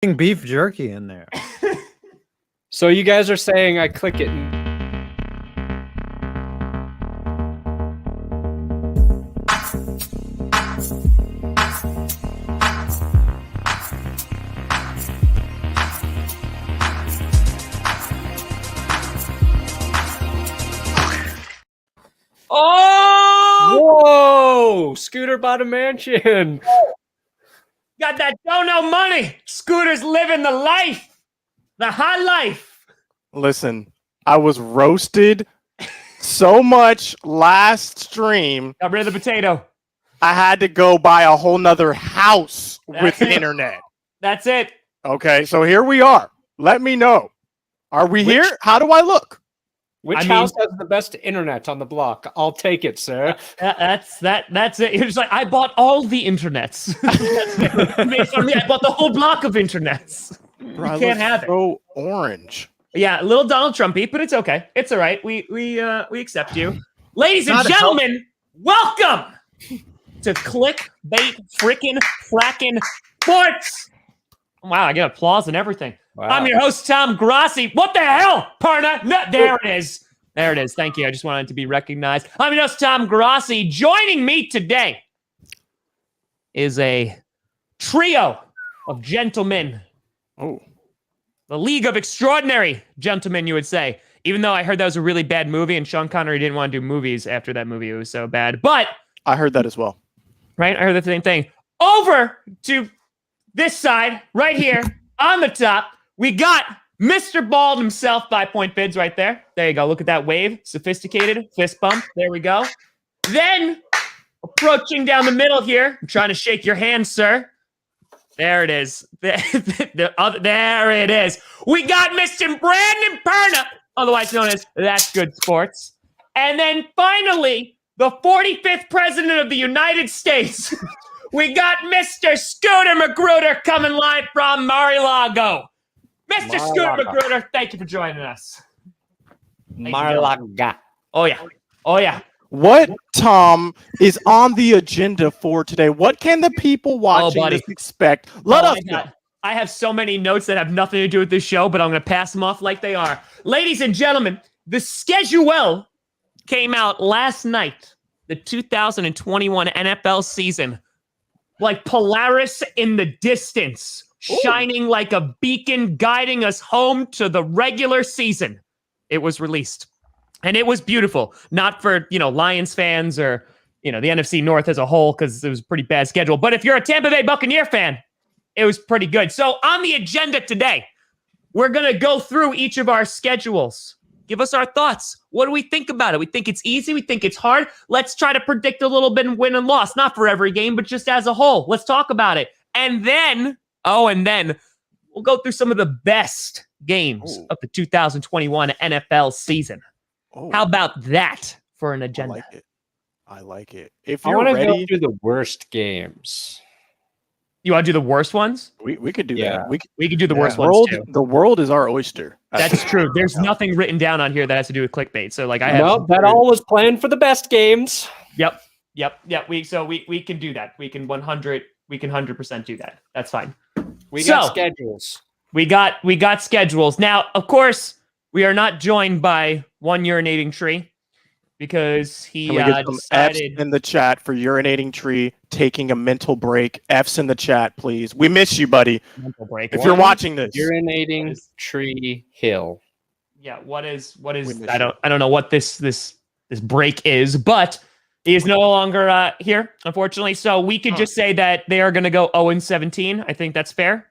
beef jerky in there. So you guys are saying I click it. Oh! Whoa! Scooter bought a mansion. Got that dono money. Scooter's living the life. The high life. Listen, I was roasted so much last stream. Got rid of the potato. I had to go buy a whole nother house with internet. That's it. Okay, so here we are. Let me know. Are we here? How do I look? Which house has the best internet on the block? I'll take it, sir. That's it. You're just like, I bought all the internets. Based on me, I bought the whole block of internets. Bro, you can't have it. So orange. Yeah, a little Donald Trumpy, but it's okay. It's all right. We accept you. Ladies and gentlemen, welcome to Clickbait Sports. Wow, I get applause and everything. Wow. I'm your host, Tom Grossi. What the hell, partner? No, there it is. There it is. Thank you. I just wanted to be recognized. I'm your host, Tom Grossi. Joining me today is a trio of gentlemen. Oh. The League of Extraordinary Gentlemen, you would say. Even though I heard that was a really bad movie, and Sean Connery didn't want to do movies after that movie. It was so bad. But I heard that as well. Right? I heard the same thing. Over to this side, right here, on the top, we got Mr. Bald himself, 5 Point Bids right there. There you go. Look at that wave. Sophisticated. Fist bump. There we go. Then, approaching down the middle here, I'm trying to shake your hand, sir. There it is. There it is. We got Mr. Brandon Perna, otherwise known as That's Good Sports. And then finally, the 45th President of the United States. We got Mr. Scooter Magruder coming live from Mar-a-Lago. Mr. Scooter Magruder, thank you for joining us. Mar-a-Lago. Oh, yeah. Oh, yeah. What, Tom, is on the agenda for today? What can the people watching this expect? Let us know. I have so many notes that have nothing to do with this show, but I'm going to pass them off like they are. Ladies and gentlemen, the schedule came out last night. The 2021 NFL season. Like Polaris in the distance, shining like a beacon, guiding us home to the regular season. It was released. And it was beautiful. Not for, Lions fans or, the NFC North as a whole, because it was a pretty bad schedule. But if you're a Tampa Bay Buccaneer fan, it was pretty good. So on the agenda today, we're going to go through each of our schedules. Give us our thoughts. What do we think about it? We think it's easy. We think it's hard. Let's try to predict a little bit of win and loss. Not for every game, but just as a whole. Let's talk about it. And then we'll go through some of the best games of the 2021 NFL season. How about that for an agenda? I like it. If you're ready, go through the worst games. You want to do the worst ones? We could do that. We could do the worst ones too. The world is our oyster. That's true. There's nothing written down on here that has to do with clickbait. So like that all was planned for the best games. Yep. We can do that. We can 100% do that. That's fine. We got schedules. We got schedules. Now, of course, we are not joined by one urinating tree because he decided F's in the chat for urinating tree taking a mental break. F's in the chat, please. We miss you, buddy. Mental break. If you're watching this, urinating tree hill. Yeah. What is? I don't know what this break is, but he is no longer here, unfortunately. So we could just say that they are going to go 0-17. I think that's fair.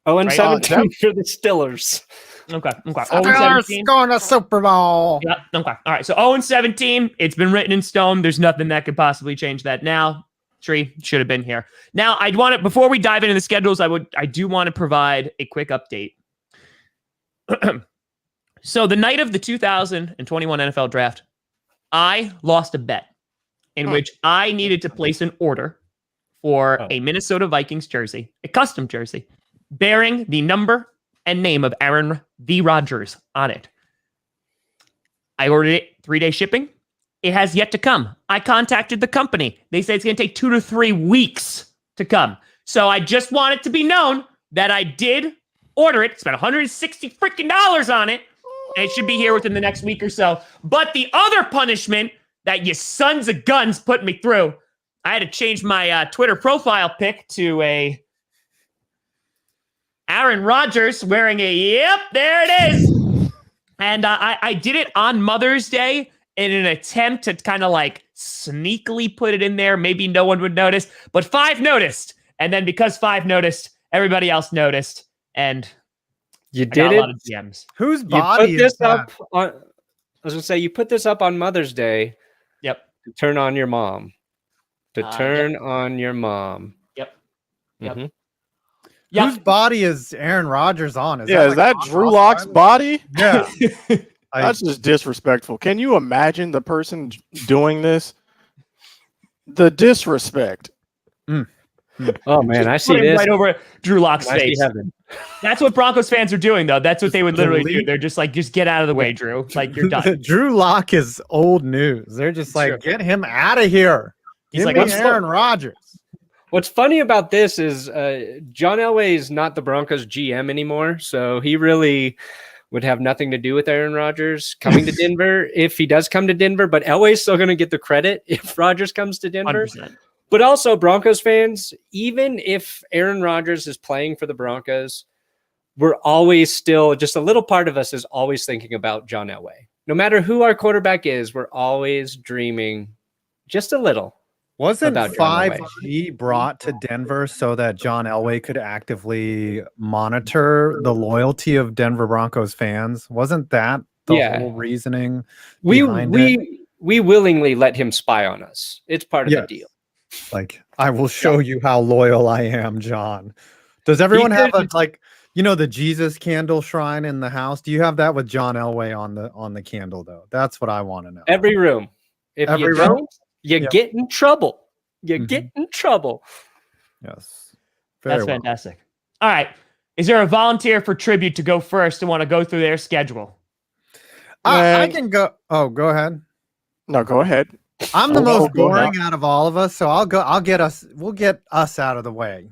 0-17 for the Steelers. Okay. Steelers going to Super Bowl. Yeah. Okay. All right. So 0-17. It's been written in stone. There's nothing that could possibly change that now. Tree should have been here. Now, before we dive into the schedules, I do want to provide a quick update. So the night of the 2021 NFL draft, I lost a bet in which I needed to place an order for a Minnesota Vikings jersey, a custom jersey, bearing the number and name of Aaron V. Rodgers on it. I ordered it 3-day shipping. It has yet to come. I contacted the company. They say it's going to take 2 to 3 weeks to come. So I just want it to be known that I did order it. Spent $160 freaking on it. And it should be here within the next week or so. But the other punishment that you sons of guns put me through, I had to change my Twitter profile pic to a Aaron Rodgers wearing yep, there it is. And I did it on Mother's Day in an attempt to kind of like sneakily put it in there. Maybe no one would notice, but 5 noticed. And then because 5 noticed, everybody else noticed. And you did it. A lot of DMs. Whose body is that? I was gonna say you put this up on Mother's Day. Yep. To turn on your mom. On your mom. Yep. Mm-hmm. Yep. Whose body is Aaron Rodgers on? Is that Drew Lock's body? Yeah. That's just disrespectful. Can you imagine the person doing this? The disrespect. Oh man, I see this right over Drew Lock's face. Heaven. That's what Broncos fans are doing, though. That's what they would literally do. They're just like, just get out of the way, Drew. Like, you're done. Drew Lock is old news. They're just like, get him out of here. He's Give like, me Aaron Rodgers. What's funny about this is John Elway is not the Broncos GM anymore, so he really would have nothing to do with Aaron Rodgers coming to Denver if he does come to Denver, but Elway's still going to get the credit if Rodgers comes to Denver. 100%. But also, Broncos fans, even if Aaron Rodgers is playing for the Broncos, we're always still, just a little part of us is always thinking about John Elway. No matter who our quarterback is, we're always dreaming just a little. Wasn't about John 5G brought to Denver so that John Elway could actively monitor the loyalty of Denver Broncos fans? Wasn't that the whole reasoning behind it? We willingly let him spy on us. It's part of the deal. Like, I will show you how loyal I am, John. Does everyone have the Jesus candle shrine in the house? Do you have that with John Elway on the candle though? That's what I want to know. Every room. If every you don't, you get in trouble. You get in trouble. Yes. That's fantastic. All right. Is there a volunteer for tribute to go first and want to go through their schedule? I can go. Oh, go ahead. No, go ahead. I'm the most boring out of all of us, so I'll go. We'll get us out of the way.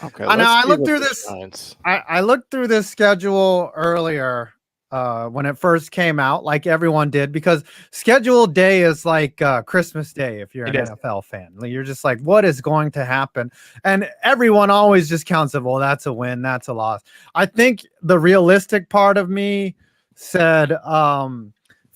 Okay. I looked through this. I looked through this schedule earlier when it first came out, like everyone did, because schedule day is like Christmas Day. If you're an NFL fan, you're just like, what is going to happen? And everyone always just counts it. Well, that's a win. That's a loss. I think the realistic part of me said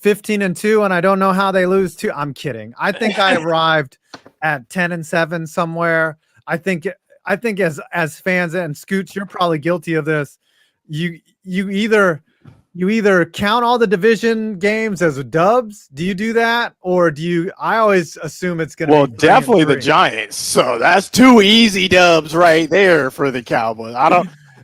15-2, and I don't know how they lose 2. I'm kidding. I think I arrived at 10-7 somewhere. I think as fans, and Scoots, you're probably guilty of this. You either count all the division games as dubs. Do you do that, or do you? I always assume it's gonna. Well, definitely the Giants. So that's 2 easy dubs right there for the Cowboys.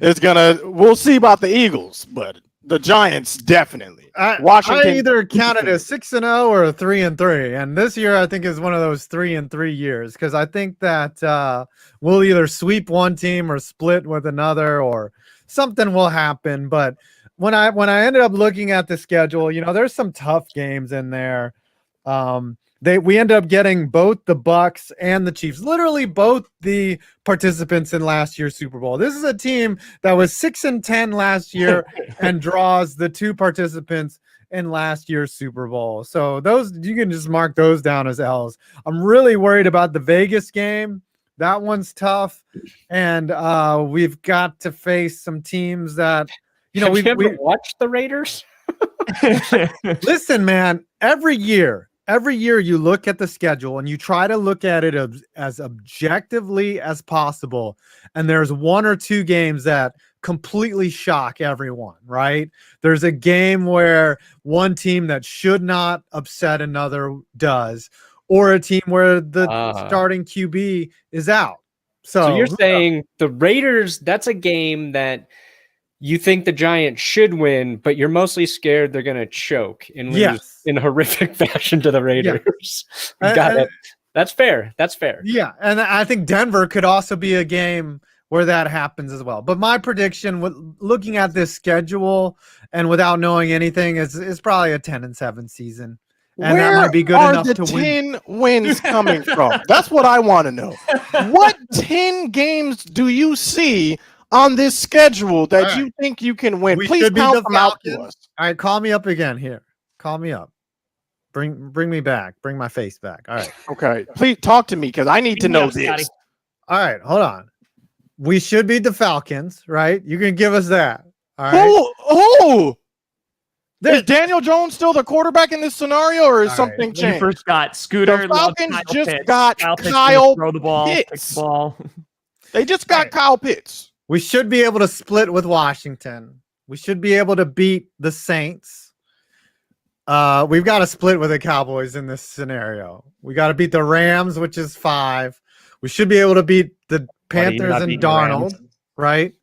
We'll see about the Eagles, but the Giants definitely. Washington. I either count it as 6-0 or 3-3, and this year I think is one of those 3-3 years, because I think that we'll either sweep one team or split with another, or something will happen. But when I ended up looking at the schedule, there's some tough games in there. We end up getting both the Bucks and the Chiefs, literally both the participants in last year's Super Bowl. This is a team that was 6-10 last year and draws the 2 participants in last year's Super Bowl. So those, you can just mark those down as L's. I'm really worried about the Vegas game. That one's tough. And we've got to face some teams that, Have you ever watched the Raiders? Listen, man, every year you look at the schedule and you try to look at it as objectively as possible. And there's 1 or 2 games that completely shock everyone, right? There's a game where one team that should not upset another does, or a team where the starting QB is out. So you're saying the Raiders, that's a game that you think the Giants should win, but you're mostly scared they're going to choke and lose in horrific fashion to the Raiders. Yeah. Got it. That's fair. That's fair. Yeah, and I think Denver could also be a game where that happens as well. But my prediction, looking at this schedule and without knowing anything, is probably a 10-7 season. And that might be good enough to win. Where are the 10 wins coming from? That's what I want to know. What 10 games do you see on this schedule that All you think you can win? We Please should be count the them out to Falcons. us. All right, call me up again here. Call me up. Bring me back. Bring my face back. All right. Okay, please talk to me because I need to know Scotty. this. All right, hold on. We should beat the Falcons, right? You can give us that. All right. Who? Is Daniel Jones still the quarterback in this scenario, or is All something right. changed? First got Scooter. The Falcons Kyle just Pitts. got Kyle Pitts Kyle throw the ball, pick Pitts. the ball. They just got Right. Kyle Pitts. We should be able to split with Washington. We should be able to beat the Saints. We've got to split with the Cowboys in this scenario. We got to beat the Rams, which is 5. We should be able to beat the Panthers not and beating the Rams. Darnold, right?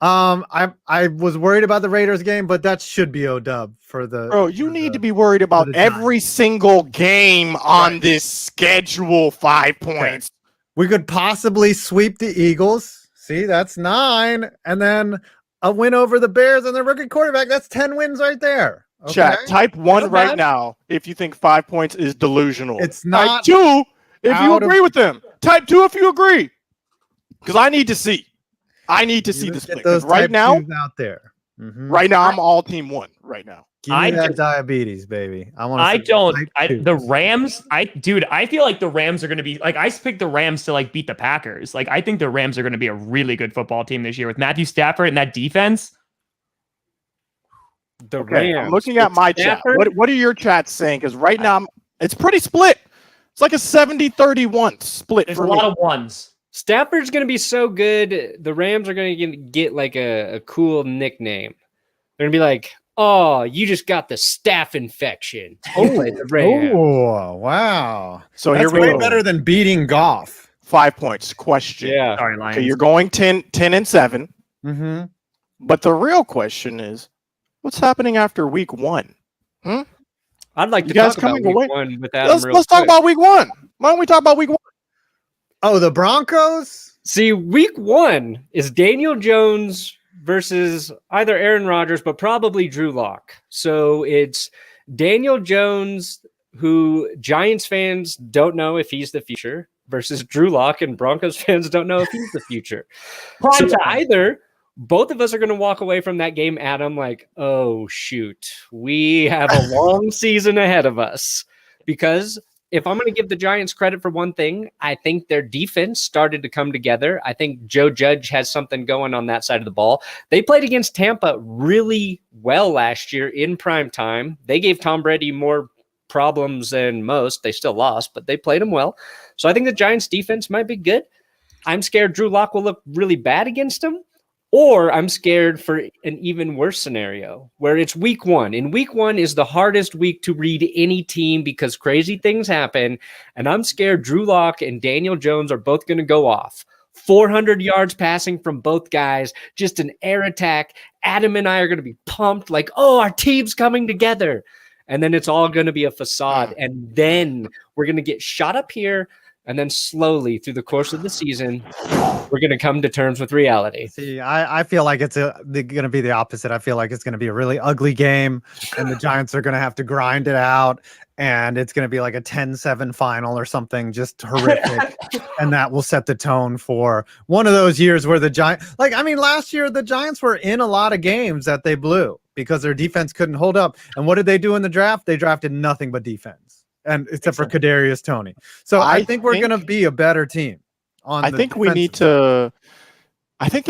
I was worried about the Raiders game, but that should be O-dub for the. Bro, you for need the- to be worried about the Giants. every single game on Right. this schedule. 5 points. We could possibly sweep the Eagles. See, that's 9, and then a win over the Bears and their rookie quarterback. That's 10 wins right there. Okay? Chat, type 1 Not right bad. now if you think 5 points is delusional. It's Type not 2 if you out of- agree with them. Type 2 if you agree. Because I need to see. I need to see You this get split. those 'Cause right type now, 2s out there. Mhm. right now, I'm all team 1 right now. Give me I that just- diabetes, baby. I want. I the Rams. I feel like the Rams are going to be like I picked the Rams to like beat the Packers. Like I think the Rams are going to be a really good football team this year with Matthew Stafford and that defense. The Okay, Rams. I'm looking at with my chat. Stafford. What are your chats saying? Because right now, it's pretty split. It's like a 70-31 split There's for a me. lot of ones. Stafford's going to be so good. The Rams are going to get like a cool nickname. They're going to be like, "Oh, you just got the staph infection." You played the Rams. Oh, wow. So That's here we way go. better than beating Goff. 5 points. Question. Yeah. Sorry, Lions. Okay, you're going 10-7. Mm-hmm. But the real question is, what's happening after week 1? I'd like You to guys talk about coming week away? 1 with Adam real Let's talk quick. about week 1. Why don't we talk about week 1? Oh, the Broncos? See, week 1 is Daniel Jones versus either Aaron Rodgers, but probably Drew Lock. So it's Daniel Jones, who Giants fans don't know if he's the future, versus Drew Lock, and Broncos fans don't know if he's the future. So either both of us are going to walk away from that game, Adam, like, oh, shoot, we have a long season ahead of us. Because if I'm going to give the Giants credit for one thing, I think their defense started to come together. I think Joe Judge has something going on that side of the ball. They played against Tampa really well last year in prime time. They gave Tom Brady more problems than most. They still lost, but they played him well. So I think the Giants defense might be good. I'm scared Drew Lock will look really bad against them. Or I'm scared for an even worse scenario where it's week 1. And week 1 is the hardest week to read any team because crazy things happen. And I'm scared Drew Lock and Daniel Jones are both going to go off. 400 yards passing from both guys, just an air attack. Adam and I are going to be pumped like, oh, our team's coming together. And then it's all going to be a facade. And then we're going to get shot up here. And then slowly through the course of the season, we're going to come to terms with reality. See, I feel like it's going to be the opposite. I feel like it's going to be a really ugly game, and the Giants are going to have to grind it out, and it's going to be like a 10-7 final or something just horrific, and that will set the tone for one of those years where the Giants, last year the Giants were in a lot of games that they blew because their defense couldn't hold up. And what did they do in the draft? They drafted nothing but defense. And except for Kadarius Toney. So I think we're going to be a better team. I think there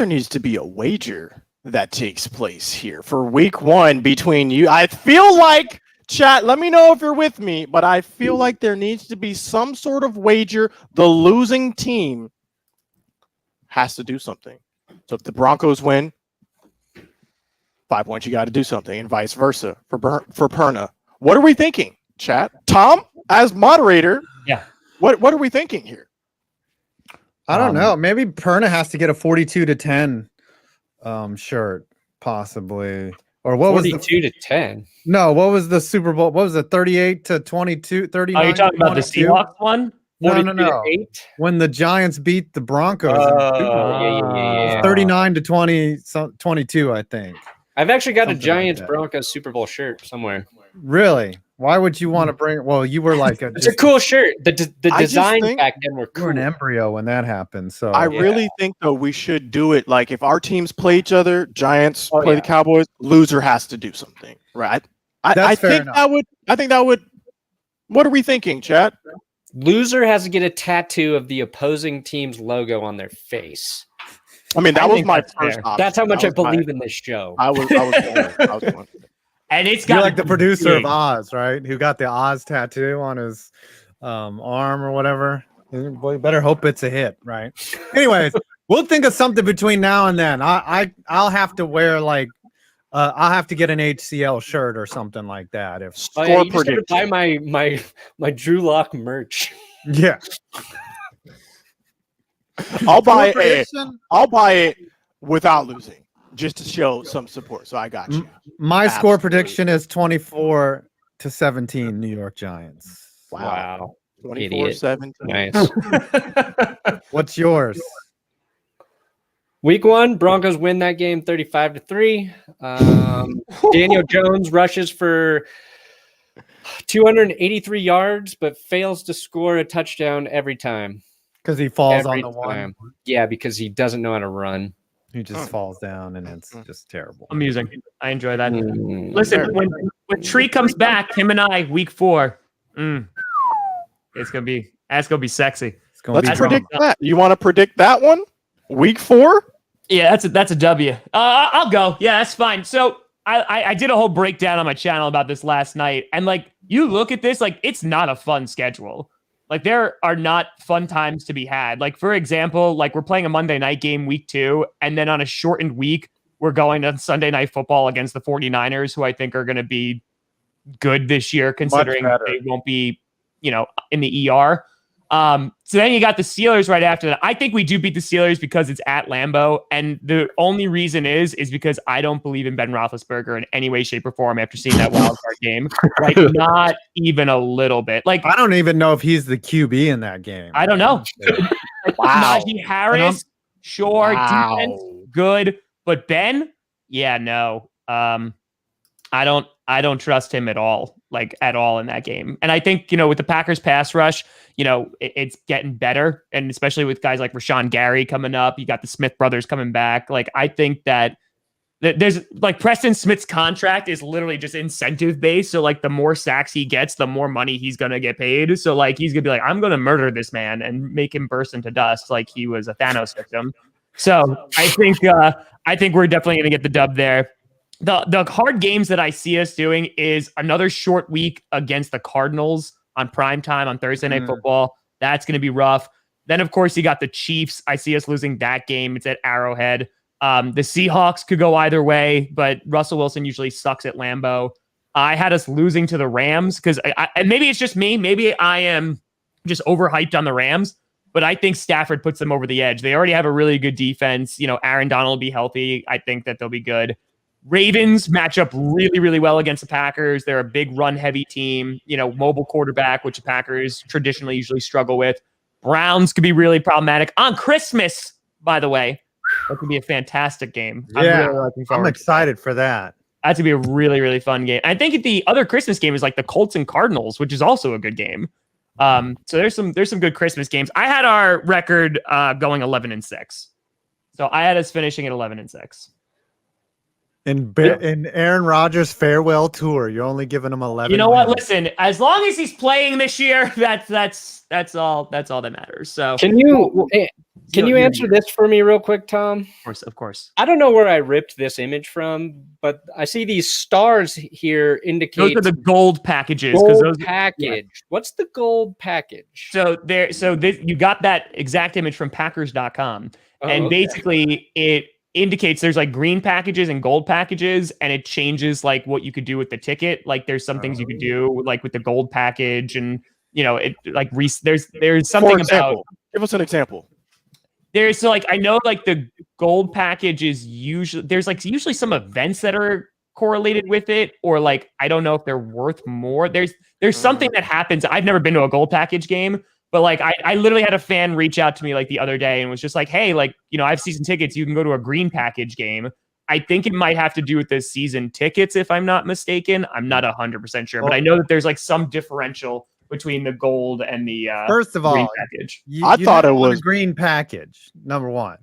needs to be a wager that takes place here for week 1 between you. I feel like, chat, let me know if you're with me, but I feel like there needs to be some sort of wager. The losing team has to do something. So if the Broncos win, 5 points, you got to do something, and vice versa for Perna. What are we thinking, chat? Tom, as moderator, Yeah. What are we thinking here? I don't know. Maybe Perna has to get a 42-10 shirt, possibly. Or what was 42 to 10. No, what was the Super Bowl? What was it? 38-22, 39. Are you talking about the 22? Seahawks one? No. 42 to 8. When the Giants beat the Broncos, in the Super Bowl. Yeah. 39-22, I think. I've actually got Something a like Giants that. Broncos Super Bowl shirt somewhere. Really? Why would you want to bring? Well, you were like It's a cool shirt. The I just designs think back then were You were cool. an embryo when that happened. So I really think though we should do it like if our teams play each other, Giants Oh, play yeah. the Cowboys, loser has to do something, right? I That's fair think enough. that would. What are we thinking, chat? Loser has to get a tattoo of the opposing team's logo on their face. I mean, that I was think my that's first fair. option. That's how much I That was my- believe in this show. I was going. And it's you're got like the producer of Oz, right? Who got the Oz tattoo on his arm or whatever. Boy, you better hope it's a hit, right? Anyways, we'll think of something between now and then. I'll have to wear like I'll have to get an HCL shirt or something like that. If Oh, yeah, you just gotta buy my Drew Lock merch. yeah, I'll buy Score it. prediction? I'll buy it without losing, just to show some support. So I got you. My score Absolutely. prediction is 24-17 New York Giants. Wow. 24-7. Nice. What's yours? Week 1, Broncos win that game 35-3. Daniel Jones rushes for 283 yards, but fails to score a touchdown every time. Because he falls Every on the one. time. Yeah, because he doesn't know how to run. He just falls down, and it's just terrible. amusing. I enjoy that. Mm. Listen, when Tree comes back, him and I, week 4, that's gonna be sexy. It's gonna Let's be predict drama. that. You want to predict that one? Week 4? Yeah, that's a W. I'll go. Yeah, that's fine. So I did a whole breakdown on my channel about this last night, and like you look at this, like it's not a fun schedule. Like there are not fun times to be had. Like for example, like we're playing a Monday night game week 2, and then on a shortened week, we're going to Sunday Night Football against the 49ers, who I think are going to be good this year, considering better. they won't be, in the ER. So then you got the Steelers right after that. I think we do beat the Steelers because it's at Lambeau. And the only reason is because I don't believe in Ben Roethlisberger in any way, shape, or form after seeing that wild card game. Like, not even a little bit. Like, I don't even know if he's the QB in that game. I don't know. Wow. Najee Harris, sure, Wow. defense, good. But Ben, yeah, no. I don't trust him at all in that game. And I think, with the Packers pass rush, it's getting better. And especially with guys like Rashawn Gary coming up, you got the Smith brothers coming back. Like, I think that there's like Preston Smith's contract is literally just incentive based. So like the more sacks he gets, the more money he's going to get paid. So like, he's going to be like, I'm going to murder this man and make him burst into dust. Like he was a Thanos victim. So I think we're definitely going to get the dub there. The hard games that I see us doing is another short week against the Cardinals on prime time on Thursday Night Football. That's going to be rough. Then, of course, you got the Chiefs. I see us losing that game. It's at Arrowhead. The Seahawks could go either way, but Russell Wilson usually sucks at Lambeau. I had us losing to the Rams because, and maybe it's just me. Maybe I am just overhyped on the Rams, but I think Stafford puts them over the edge. They already have a really good defense. Aaron Donald will be healthy. I think that they'll be good. Ravens match up really, really well against the Packers. They're a big run-heavy team, mobile quarterback, which the Packers traditionally usually struggle with. Browns could be really problematic on Christmas, by the way. That could be a fantastic game. Yeah, I'm really looking forward I'm excited for that. That's going to be a really, really fun game. I think the other Christmas game is like the Colts and Cardinals, which is also a good game. So there's some good Christmas games. I had our record going 11-6. So I had us finishing at 11-6. In Aaron Rodgers' farewell tour, you're only giving him 11. You know what? wins. Listen, as long as he's playing this year, that's all that matters. So Can you answer this for me real quick, Tom? Of course. I don't know where I ripped this image from, but I see these stars here indicate Those are the gold packages. gold Those package. yeah. What's the gold package? So you got that exact image from Packers.com, and okay. basically it indicates there's like green packages and gold packages, and it changes like what you could do with the ticket. Like there's some things you could do like with the gold package, and it like there's something about. Give us an example. I know like the gold package is usually some events that are correlated with it, or like I don't know if they're worth more. There's something that happens. I've never been to a gold package game, but like I literally had a fan reach out to me like the other day and was just like, hey, like I have season tickets. You can go to a green package game. I think it might have to do with the season tickets, if I'm not mistaken. I'm not 100% sure, but I know that there's like some differential between the gold and the first of green all, package. I thought it was a green package, number one.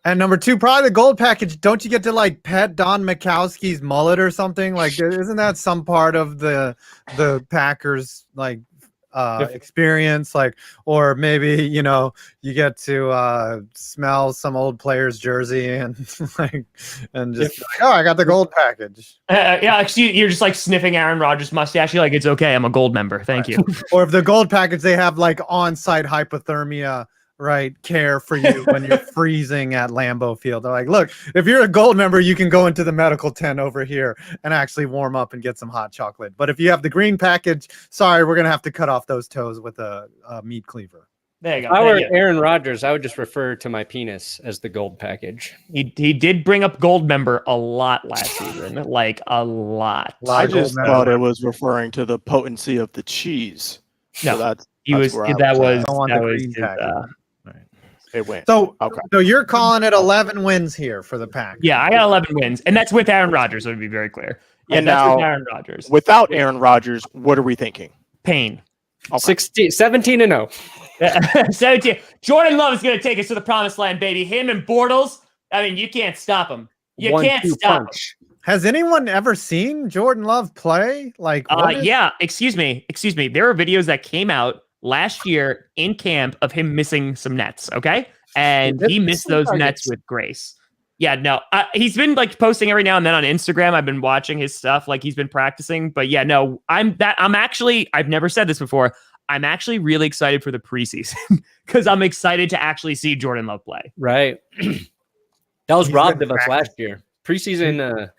And number two, probably the gold package. Don't you get to like pet Don Mikowski's mullet or something? Like, isn't that some part of the Packers like experience? Like, or maybe you get to smell some old player's jersey and like, and just like, oh, I got the gold package. Yeah, you're just like sniffing Aaron Rodgers' mustache. You're like, it's okay. I'm a gold member. Thank you. Or if the gold package, they have like on-site hypothermia. Right, care for you when you're freezing at Lambeau Field. They're like, look, if you're a gold member, you can go into the medical tent over here and actually warm up and get some hot chocolate. But if you have the green package, sorry, we're gonna have to cut off those toes with a meat cleaver. There you go. If I were Aaron Rodgers, I would just refer to my penis as the gold package. He did bring up gold member a lot last season, like a lot. I just thought it was referring to the potency of the cheese. No, so that was it went. So you're calling it 11 wins here for the Pack. Yeah, I got 11 wins, and that's with Aaron Rodgers. So to be very clear, and that's now with Aaron Rodgers. Without Aaron Rodgers, what are we thinking? Pain. Okay. 17-0. 17. Jordan Love is going to take us to the promised land, baby. Him and Bortles. I mean, you can't stop him. You can't stop him. Has anyone ever seen Jordan Love play? Like, yeah. Excuse me. There are videos that came out last year in camp of him missing some nets. Okay, and he missed those nets with grace. Yeah, no, he's been like posting every now and then on Instagram. I've been watching his stuff, like he's been I'm actually, I've never said this before. I'm actually really excited for the preseason because I'm excited to actually see Jordan Love play. Right. That was robbed of us last year. Preseason.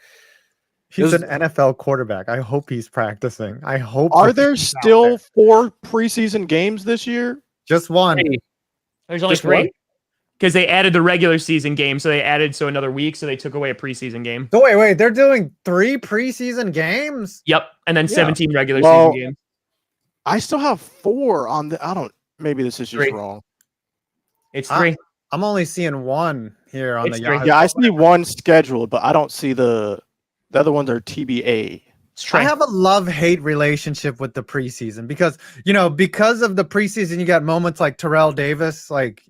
He's an NFL quarterback. I hope he's practicing. I hope. Are there still 4 preseason games this year? Just one. There's only 3. Because they added the regular season game, so they added another week, so they took away a preseason game. So wait, they're doing 3 preseason games? Yep, and then 17 regular season games. I still have 4 on the. Maybe this is just wrong. It's 3. I'm only seeing 1 here on the Yahoo. Yeah, I see 1 scheduled, but I don't see the other ones are TBA. I have a love-hate relationship with the preseason because of the preseason, you got moments like Terrell Davis, like,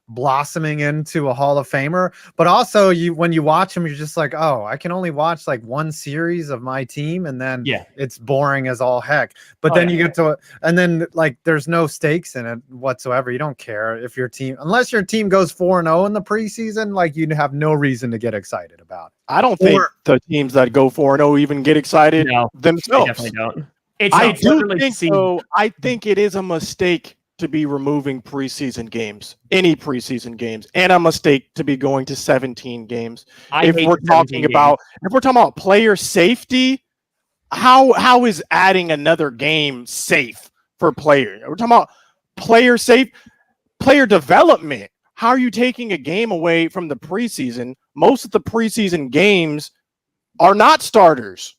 blossoming into a Hall of Famer, but also when you watch him, you're just like, oh, I can only watch like one series of my team, and then it's boring as all heck. But then you get to, and then like there's no stakes in it whatsoever. You don't care if your team, unless your team goes 4-0 in the preseason, like you'd have no reason to get excited about it. I don't think the teams that go 4-0 even get excited themselves. They definitely don't. I think it is a mistake to be removing preseason games, any preseason games, and a mistake to be going to 17 games. If we're talking about player safety, how is adding another game safe for players? We're talking about player development. How are you taking a game away from the preseason? Most of the preseason games are not starters.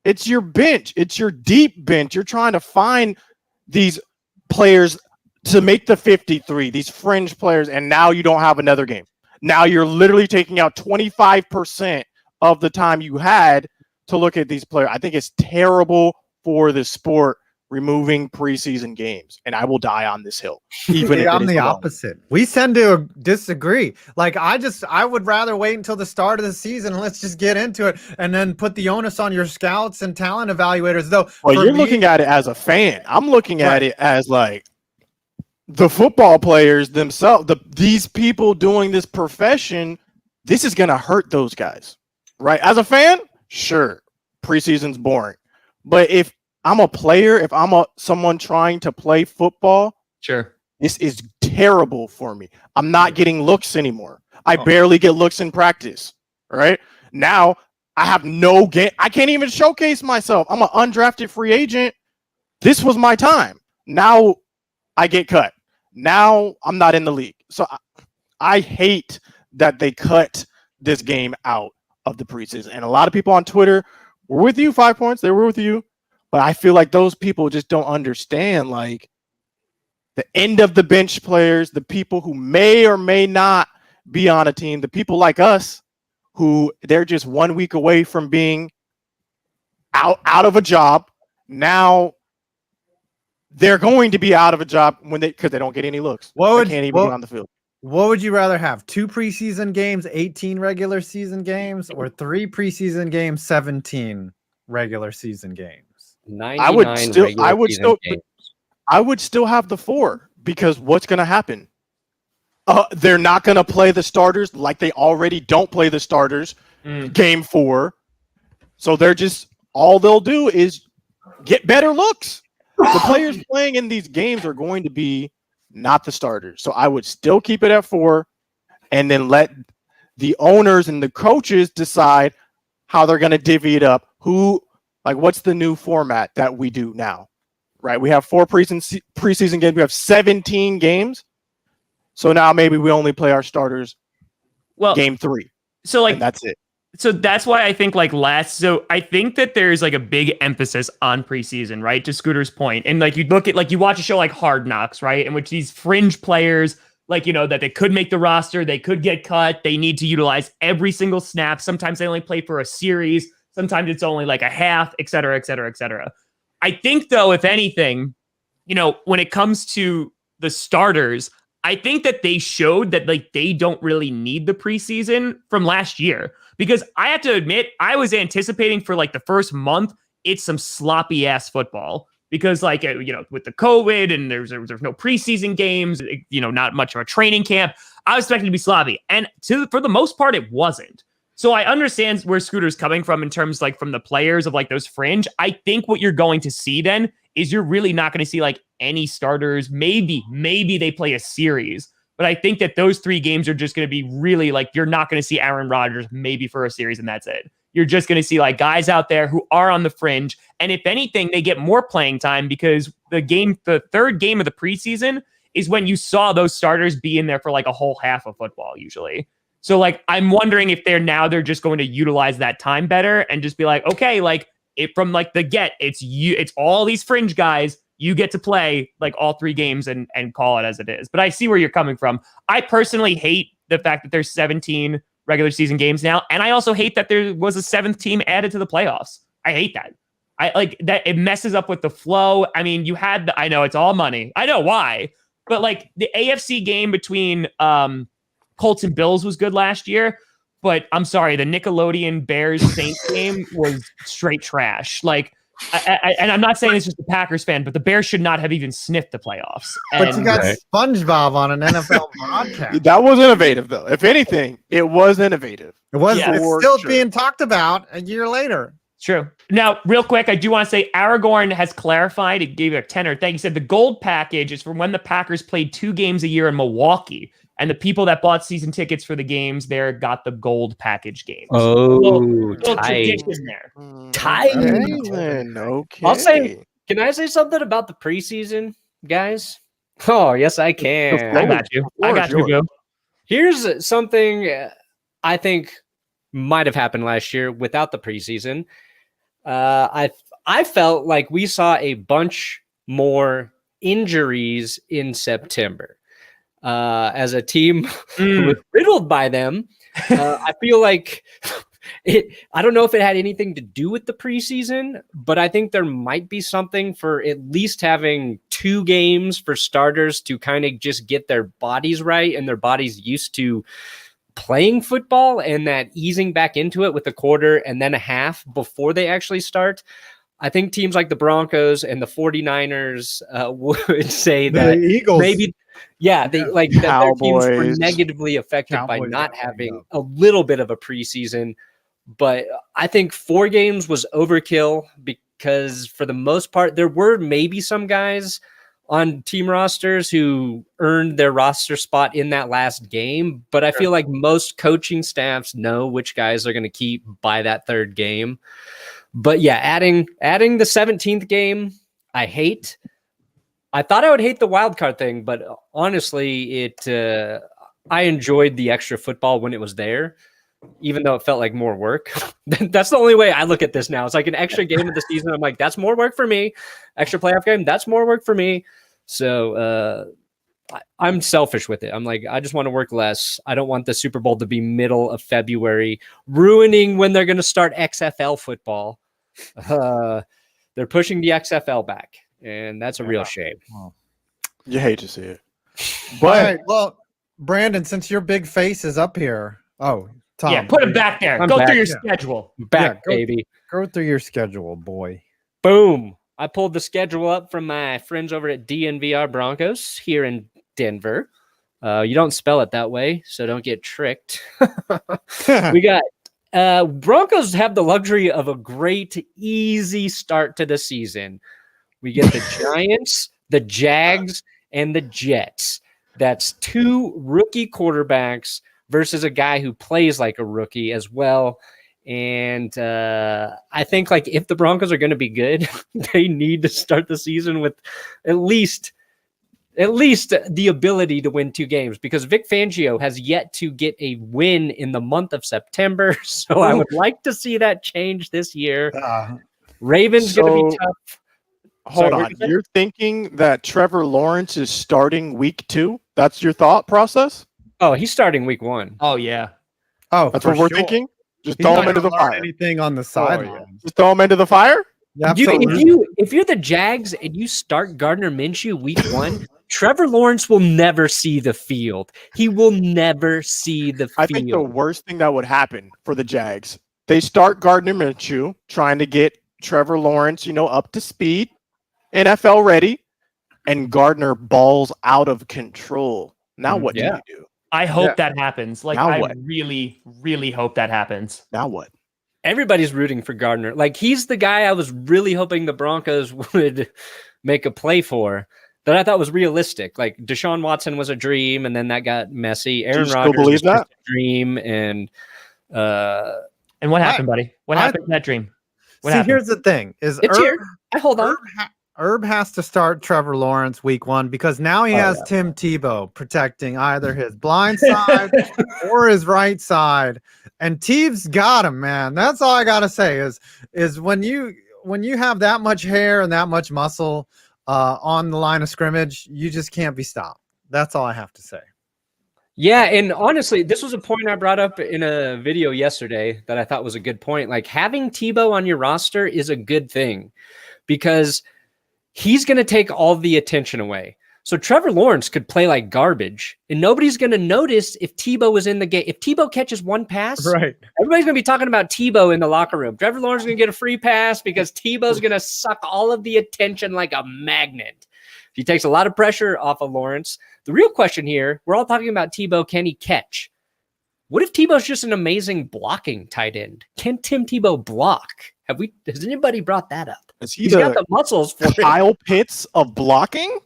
It's your bench. It's your deep bench. You're trying to find these players to make the 53, these fringe players, and now you don't have another game. Now you're literally taking out 25% of the time you had to look at these players. I think it's terrible for the sport removing preseason games, and I will die on this hill. Even if I'm the opposite. We tend to disagree. Like I would rather wait until the start of the season and let's just get into it, and then put the onus on your scouts and talent evaluators. Though, well, you're looking at it as a fan. I'm looking at it as like the football players themselves. These people doing this profession, this is gonna hurt those guys, right? As a fan, sure, preseason's boring, but if I'm a player, if I'm someone trying to play football, sure, this is terrible for me. I'm not getting looks anymore. I barely get looks in practice, right? Now I have no game. I can't even showcase myself. I'm an undrafted free agent. This was my time. Now I get cut. Now I'm not in the league. So I hate that they cut this game out of the preseason. And a lot of people on Twitter were with you, 5 points. They were with you. But I feel like those people just don't understand, like, the end of the bench players, the people who may or may not be on a team, the people like us who they're just 1 week away from being out of a job. Now they're going to be out of a job because they don't get any looks. They can't even get on the field. What would you rather have? 2 preseason games, 18 regular season games, or 3 preseason games, 17 regular season games? 99 I would still have the 4 because what's going to happen? They're not going to play the starters like they already don't play the starters game 4. So all they'll do is get better looks. The players playing in these games are going to be not the starters. So I would still keep it at 4 and then let the owners and the coaches decide how they're going to divvy it up. What's the new format that we do now? Right? We have 4 preseason games. We have 17 games. So now maybe we only play our starters game 3. So and that's it. So that's why I think so I think that there's a big emphasis on preseason, right? To Scooter's point. And you watch a show like Hard Knocks, right? In which these fringe players, that they could make the roster, they could get cut. They need to utilize every single snap. Sometimes they only play for a series. Sometimes it's only a half, et cetera, et cetera, et cetera. I think though, if anything, when it comes to the starters, I think that they showed that they don't really need the preseason from last year, because I have to admit, I was anticipating for the first month, it's some sloppy ass football because with the COVID and there's no preseason games, not much of a training camp. I was expecting to be sloppy, and for the most part, it wasn't. So I understand where Scooter's coming from in terms from the players of those fringe. I think what you're going to see then is you're really not going to see any starters. Maybe they play a series, but I think that those 3 games are just going to be really you're not going to see Aaron Rodgers maybe for a series and that's it. You're just going to see guys out there who are on the fringe. And if anything, they get more playing time because the third game of the preseason is when you saw those starters be in there for a whole half of football usually. So I'm wondering if they're just going to utilize that time better and just be okay, from the get, it's all these fringe guys. You get to play all 3 games and call it as it is. But I see where you're coming from. I personally hate the fact that there's 17 regular season games now. And I also hate that there was a 7th team added to the playoffs. I hate that. I that it messes up with the flow. I mean, I know it's all money. I know why, but the AFC game between Colts and Bills was good last year, but I'm sorry, the Nickelodeon Bears Saints game was straight trash. And I'm not saying it's just a Packers fan, but the Bears should not have even sniffed the playoffs. But you got SpongeBob on an NFL broadcast. That was innovative, though. If anything, it was innovative. It was. Yeah, it's still being talked about a year later. True. Now, real quick, I do want to say Aragorn has clarified. It gave a tenor thing. He said the gold package is from when the Packers played 2 games a year in Milwaukee. And the people that bought season tickets for the games there got the gold package games. Oh, little tradition there. Tight. Okay. Can I say something about the preseason, guys? Oh, yes, I can. I got you. I got you, Joe. Here's something I think might have happened last year without the preseason. I felt like we saw a bunch more injuries in September. As a team who was riddled by them, I feel like I don't know if it had anything to do with the preseason, but I think there might be something for at least having 2 games for starters to kind of just get their bodies right and their bodies used to playing football, and that easing back into it with a quarter and then a half before they actually start. I think teams like the Broncos and the 49ers would say that the Eagles, maybe, that their teams were negatively affected by not having a little bit of a preseason. But I think 4 games was overkill because for the most part, there were maybe some guys on team rosters who earned their roster spot in that last game. But I feel like most coaching staffs know which guys are going to keep by that 3rd game. But yeah, adding the 17th game, I hate. I thought I would hate the wild card thing, but honestly, I enjoyed the extra football when it was there, even though it felt like more work. That's the only way I look at this now. It's like an extra game of the season. I'm like, that's more work for me. Extra playoff game, that's more work for me. So I'm selfish with it. I'm like, I just want to work less. I don't want the Super Bowl to be middle of February, ruining when they're going to start XFL football. They're pushing the XFL back, and that's a real shame. You hate to see it. All But right, well, Brandon, since your big face is up here, Tom, Yeah, put him back there. I'm Go back. through your Yeah. schedule. Back, go- baby. Go through your schedule, boy. Boom. I pulled the schedule up from my friends over at DNVR Broncos here in Denver. You don't spell it that way, so don't get tricked. We got Broncos have the luxury of a great, easy start to the season. We get the Giants, the Jags, and the Jets. That's 2 rookie quarterbacks versus a guy who plays like a rookie as well. And I think like if the Broncos are going to be good, they need to start the season with at least the ability to win 2 games, because Vic Fangio has yet to get a win in the month of September. So I would like to see that change this year. Ravens going to be tough. hold Sorry, on. what did you say? You're thinking that Trevor Lawrence is starting week 2? That's your thought process? Oh, he's starting week 1. Oh, yeah. Oh, That's for what we're sure. thinking? Just He's throw not him into the gonna learn fire. anything on the sideline. Just throw him into the fire? Yeah, You, absolutely. if you're the Jags and you start Gardner Minshew week 1, Trevor Lawrence will never see the field. He will never see the field. I think the worst thing that would happen for the Jags, they start Gardner Minshew trying to get Trevor Lawrence, up to speed, NFL ready, and Gardner balls out of control. Now what do you do? I hope that happens. Like, Now I what? really, really hope that happens. Now what? Everybody's rooting for Gardner. Like, he's the guy I was really hoping the Broncos would make a play for, that I thought was realistic. Like, Deshaun Watson was a dream, and then that got messy. Aaron still Rodgers believe was just that? a dream, and And what happened, buddy? What happened in that dream? What See, happened? here's the thing: is it's here. I hold on. Herb has to start Trevor Lawrence week 1 because now he has Tim Tebow protecting either his blind side or his right side, and Teeb's got him, man. That's all I gotta say is when you have that much hair and that much muscle on the line of scrimmage, you just can't be stopped. That's all I have to say. Yeah, and honestly, this was a point I brought up in a video yesterday that I thought was a good point. Like, having Tebow on your roster is a good thing because he's going to take all the attention away. So Trevor Lawrence could play like garbage, and nobody's going to notice if Tebow is in the game. If Tebow catches one pass, Right. everybody's going to be talking about Tebow in the locker room. Trevor Lawrence is going to get a free pass because Tebow's going to suck all of the attention like a magnet. He takes a lot of pressure off of Lawrence. The real question here, we're all talking about Tebow. Can he catch? What if Tebow's just an amazing blocking tight end? Can Tim Tebow block? Has anybody brought that up? Is he He's got the muscles for it. Kyle Pitts of blocking?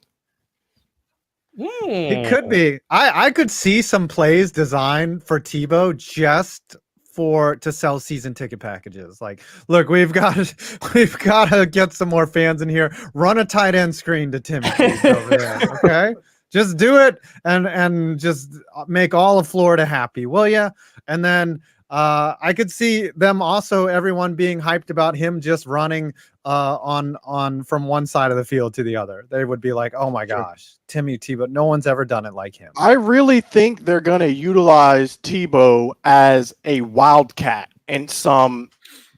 It could be. I could see some plays designed for Tebow just to sell season ticket packages. Like, look, we've got to get some more fans in here. Run a tight end screen to Tim Tebow over there, okay? Just do it and just make all of Florida happy, will ya? And then I could see them also, everyone being hyped about him just running on from one side of the field to the other. They would be like, oh my gosh, Timmy Tebow. No one's ever done it like him. I really think they're going to utilize Tebow as a wildcat in some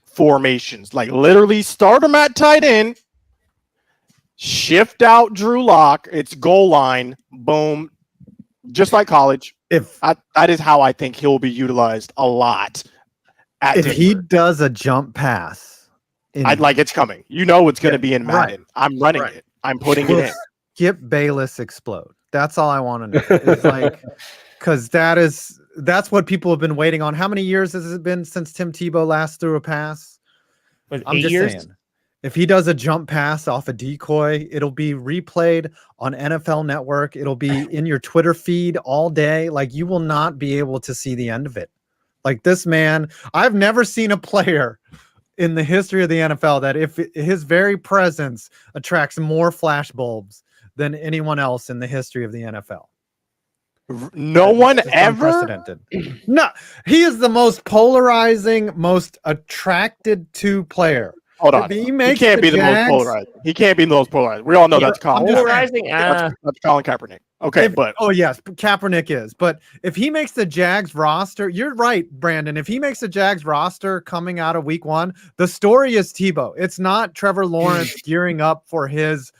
formations. Like, literally start him at tight end, shift out Drew Lock, it's goal line, boom, just like college. That is how I think he'll be utilized a lot. If he does a jump pass, I'd like it's coming. It's going to be in Madden. Right. I'm running it. I'm putting it in. Skip Bayless explode. That's all I want to know. It's like, because that's what people have been waiting on. How many years has it been since Tim Tebow last threw a pass? I'm 8 just years? saying. If he does a jump pass off a decoy, it'll be replayed on NFL Network. It'll be in your Twitter feed all day. Like, you will not be able to see the end of it. Like, this man, I've never seen a player in the history of the NFL that if his very presence attracts more flashbulbs than anyone else in the history of the NFL. No one It's ever. unprecedented. No, he is the most polarizing, most attracted to player. Hold on. He He can't be the most polarizing. He can't be the most polarizing. We all know that's Colin. Polarizing. That's Colin Kaepernick. Okay, but oh yes, Kaepernick is. But if he makes the Jags roster, you're right, Brandon. If he makes the Jags roster coming out of week 1, the story is Tebow. It's not Trevor Lawrence gearing up for his,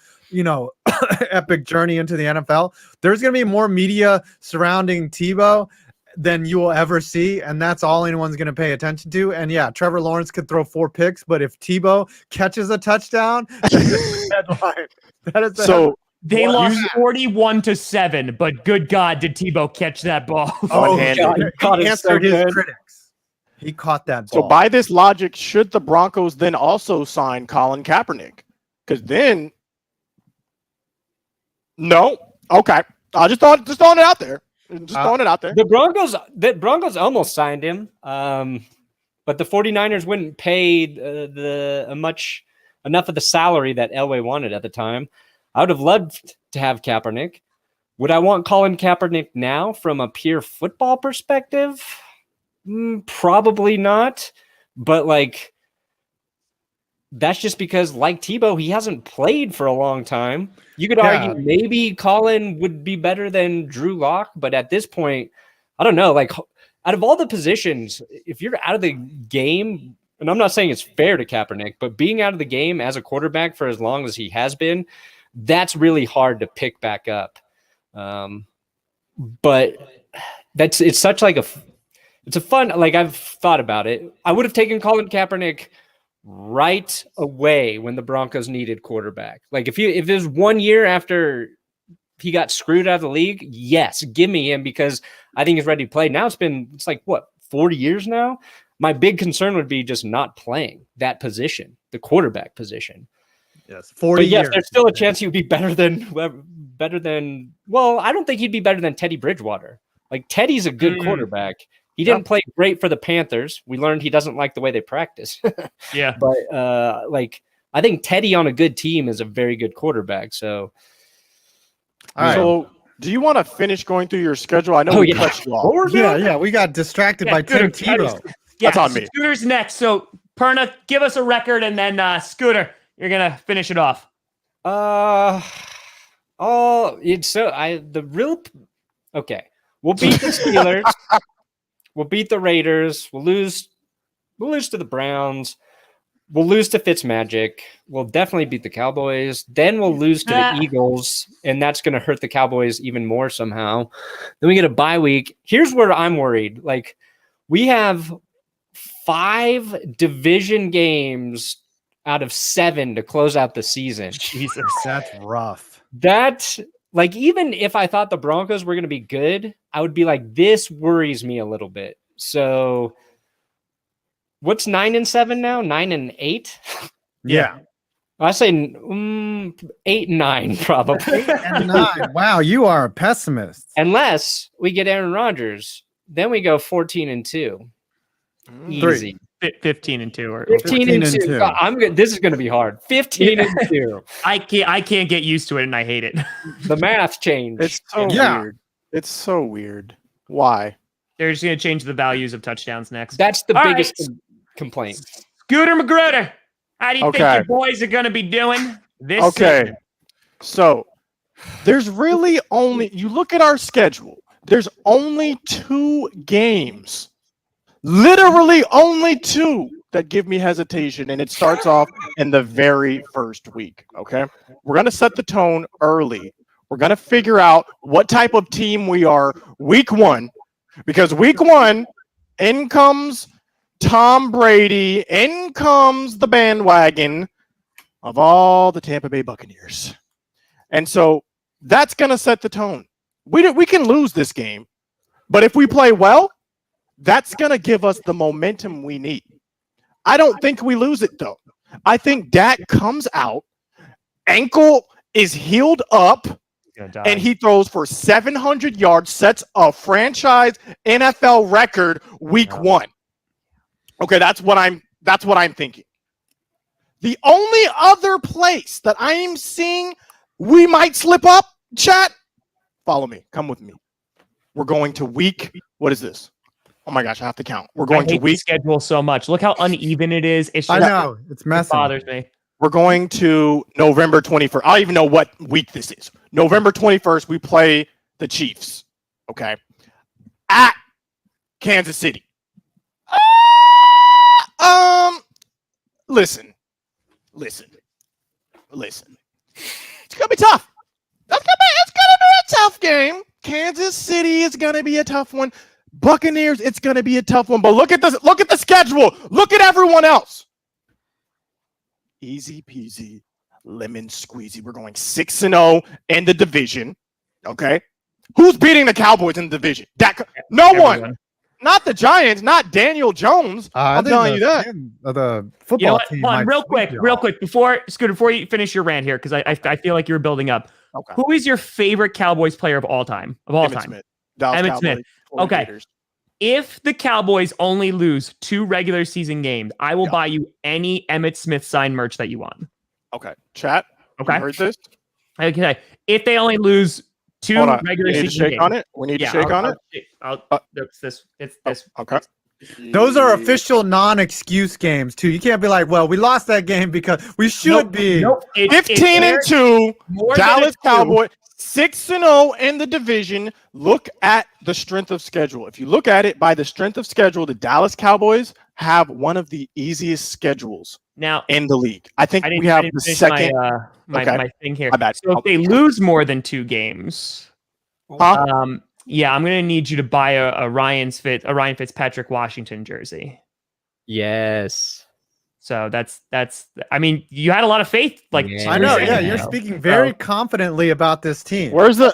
epic journey into the NFL. There's going to be more media surrounding Tebow than you will ever see, and that's all anyone's going to pay attention to. And yeah, Trevor Lawrence could throw 4 picks, but if Tebow catches a touchdown, that is the headline. That is the headline. They lost 41-7, but good God, did Tebow catch that ball? Oh, God, he answered his good. critics. He caught that ball. So by this logic, should the Broncos then also sign Colin Kaepernick? Because then, no, okay, I just throwing it out there. Throwing it out there. The Broncos almost signed him, but the 49ers wouldn't pay enough of the salary that Elway wanted at the time. I would have loved to have Kaepernick. Would I want Colin Kaepernick now from a pure football perspective? Probably not. But that's just because, like Tebow, he hasn't played for a long time. You could argue maybe Colin would be better than Drew Lock, but at this point, I don't know. Out of all the positions, if you're out of the game, and I'm not saying it's fair to Kaepernick, but being out of the game as a quarterback for as long as he has been, that's really hard to pick back up. But it's such it's a fun, I've thought about it. I would have taken Colin Kaepernick right away when the Broncos needed quarterback. If it was 1 year after he got screwed out of the league, yes, give me him because I think he's ready to play. Now it's 40 years now. My big concern would be just not playing that position, the quarterback position. Yes, 40 years. There's still a chance he would be better than. Well, I don't think he'd be better than Teddy Bridgewater. Teddy's a good quarterback. He didn't play great for the Panthers. We learned he doesn't like the way they practice. Yeah, but I think Teddy on a good team is a very good quarterback. So, all right. So, do you want to finish going through your schedule? I know we cut you off. Yeah, we got distracted by Tim Tebow. That's on me. Scooter's next. So, Perna, give us a record, and then Scooter, you're gonna finish it off. Okay. We'll beat the Steelers. We'll beat the Raiders. We'll lose to the Browns. We'll lose to Fitzmagic. We'll definitely beat the Cowboys. Then we'll lose to the Eagles, and that's going to hurt the Cowboys even more somehow. Then we get a bye week. Here's where I'm worried. We have 5 division games out of 7 to close out the season. Jesus, that's rough. Even if I thought the Broncos were going to be good, I would be this worries me a little bit. So what's 9-7 now? 9-8? Yeah. I say 8-9 probably. 8-9. Wow, you are a pessimist. Unless we get Aaron Rodgers, then we go 14-2. Easy. 15-2 or 15-2. God, I'm good. This is going to be hard. 15-2. I can't get used to it, and I hate it. The math changed. It's so weird. It's so weird. Why? They're just going to change the values of touchdowns next. That's the biggest complaint. Scooter McGruder, how do you think your boys are going to be doing this season? So there's really you look at our schedule, there's only 2 games. Literally only 2 that give me hesitation, and it starts off in the very first week, okay? We're going to set the tone early. We're going to figure out what type of team we are week 1, because week 1, in comes Tom Brady, in comes the bandwagon of all the Tampa Bay Buccaneers. And so that's going to set the tone. We can lose this game, but if we play well, that's going to give us the momentum we need. I don't think we lose it, though. I think Dak comes out, ankle is healed up, and he throws for 700 yards, sets a franchise NFL record week 1. Okay, that's what I'm thinking. The only other place that I am seeing we might slip up, chat, follow me. Come with me. We're going to week, what is this? Oh my gosh, I have to count. We're going to week schedule so much. Look how uneven it is. It's just, I know it's messy. It bothers me. We're going to November 21st. I don't even know what week this is. November 21st, we play the Chiefs. Okay. At Kansas City. Listen. It's gonna be tough. It's gonna be a tough game. Kansas City is gonna be a tough one. Buccaneers, it's gonna be a tough one. But look at the schedule. Look at everyone else. Easy peasy, lemon squeezy. We're going 6-0 in the division. Okay. Who's beating the Cowboys in the division? No one. Not the Giants, not Daniel Jones. I'm telling you that. The football You know what? team. Hold on, might real quick, before you finish your rant here, because I feel like you're building up. Okay. Who is your favorite Cowboys player of all time? Emmitt Smith. Emmitt Smith. Okay. If the Cowboys only lose 2 regular season games, I will buy you any Emmitt Smith signed merch that you want. Okay. Chat. Okay. You heard this? Okay. If they only lose 2 regular season games. Shake on it. We need to shake on it. It's this. Okay. Those are official non-excuse games too. You can't be like, well, we lost that game because we should be. Nope. 15-2. Dallas Cowboys. 6-0 in the division. Look at the strength of schedule. If you look at it by the strength of schedule, the Dallas Cowboys have one of the easiest schedules now in the league. I think we have the second. My thing here. My bad. So if they lose more than 2 games, I'm gonna need you to buy a Ryan Fitzpatrick Washington jersey. Yes. So that's. I mean, you had a lot of faith. Like I know. Yeah, you're speaking very confidently about this team. Where's the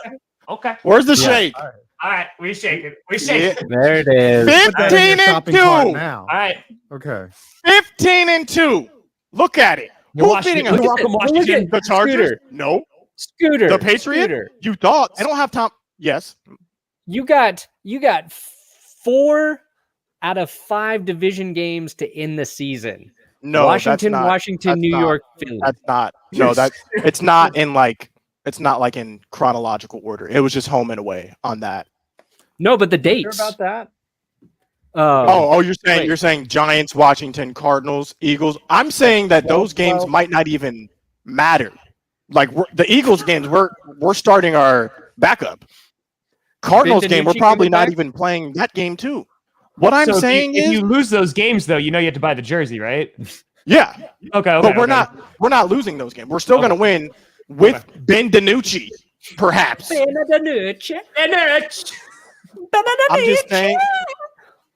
shake? All right, we shake it. We shake it. There it is. 15-2. Now. All right. Okay. 15-2. Look at it. Who's beating us? Washington. The Chargers? No. Scooter. The Patriots? Scooter. You thought. I don't have time. Yes. You got 4 out of 5 division games to end the season. No, Washington, New York, Philly. That's not. No, it's not in like in chronological order. It was just home and away on that. No, but the dates. Sure about that? You're saying Giants, Washington, Cardinals, Eagles. I'm saying that those games might not even matter. Like the Eagles games, we're starting our backup. Cardinals game, we're probably not even playing that game too. What I'm saying is, if you lose those games, though, you have to buy the jersey, right? Yeah. Okay. But we're not losing those games. We're still going to win with Ben DiNucci, perhaps. Ben DiNucci. I'm just saying,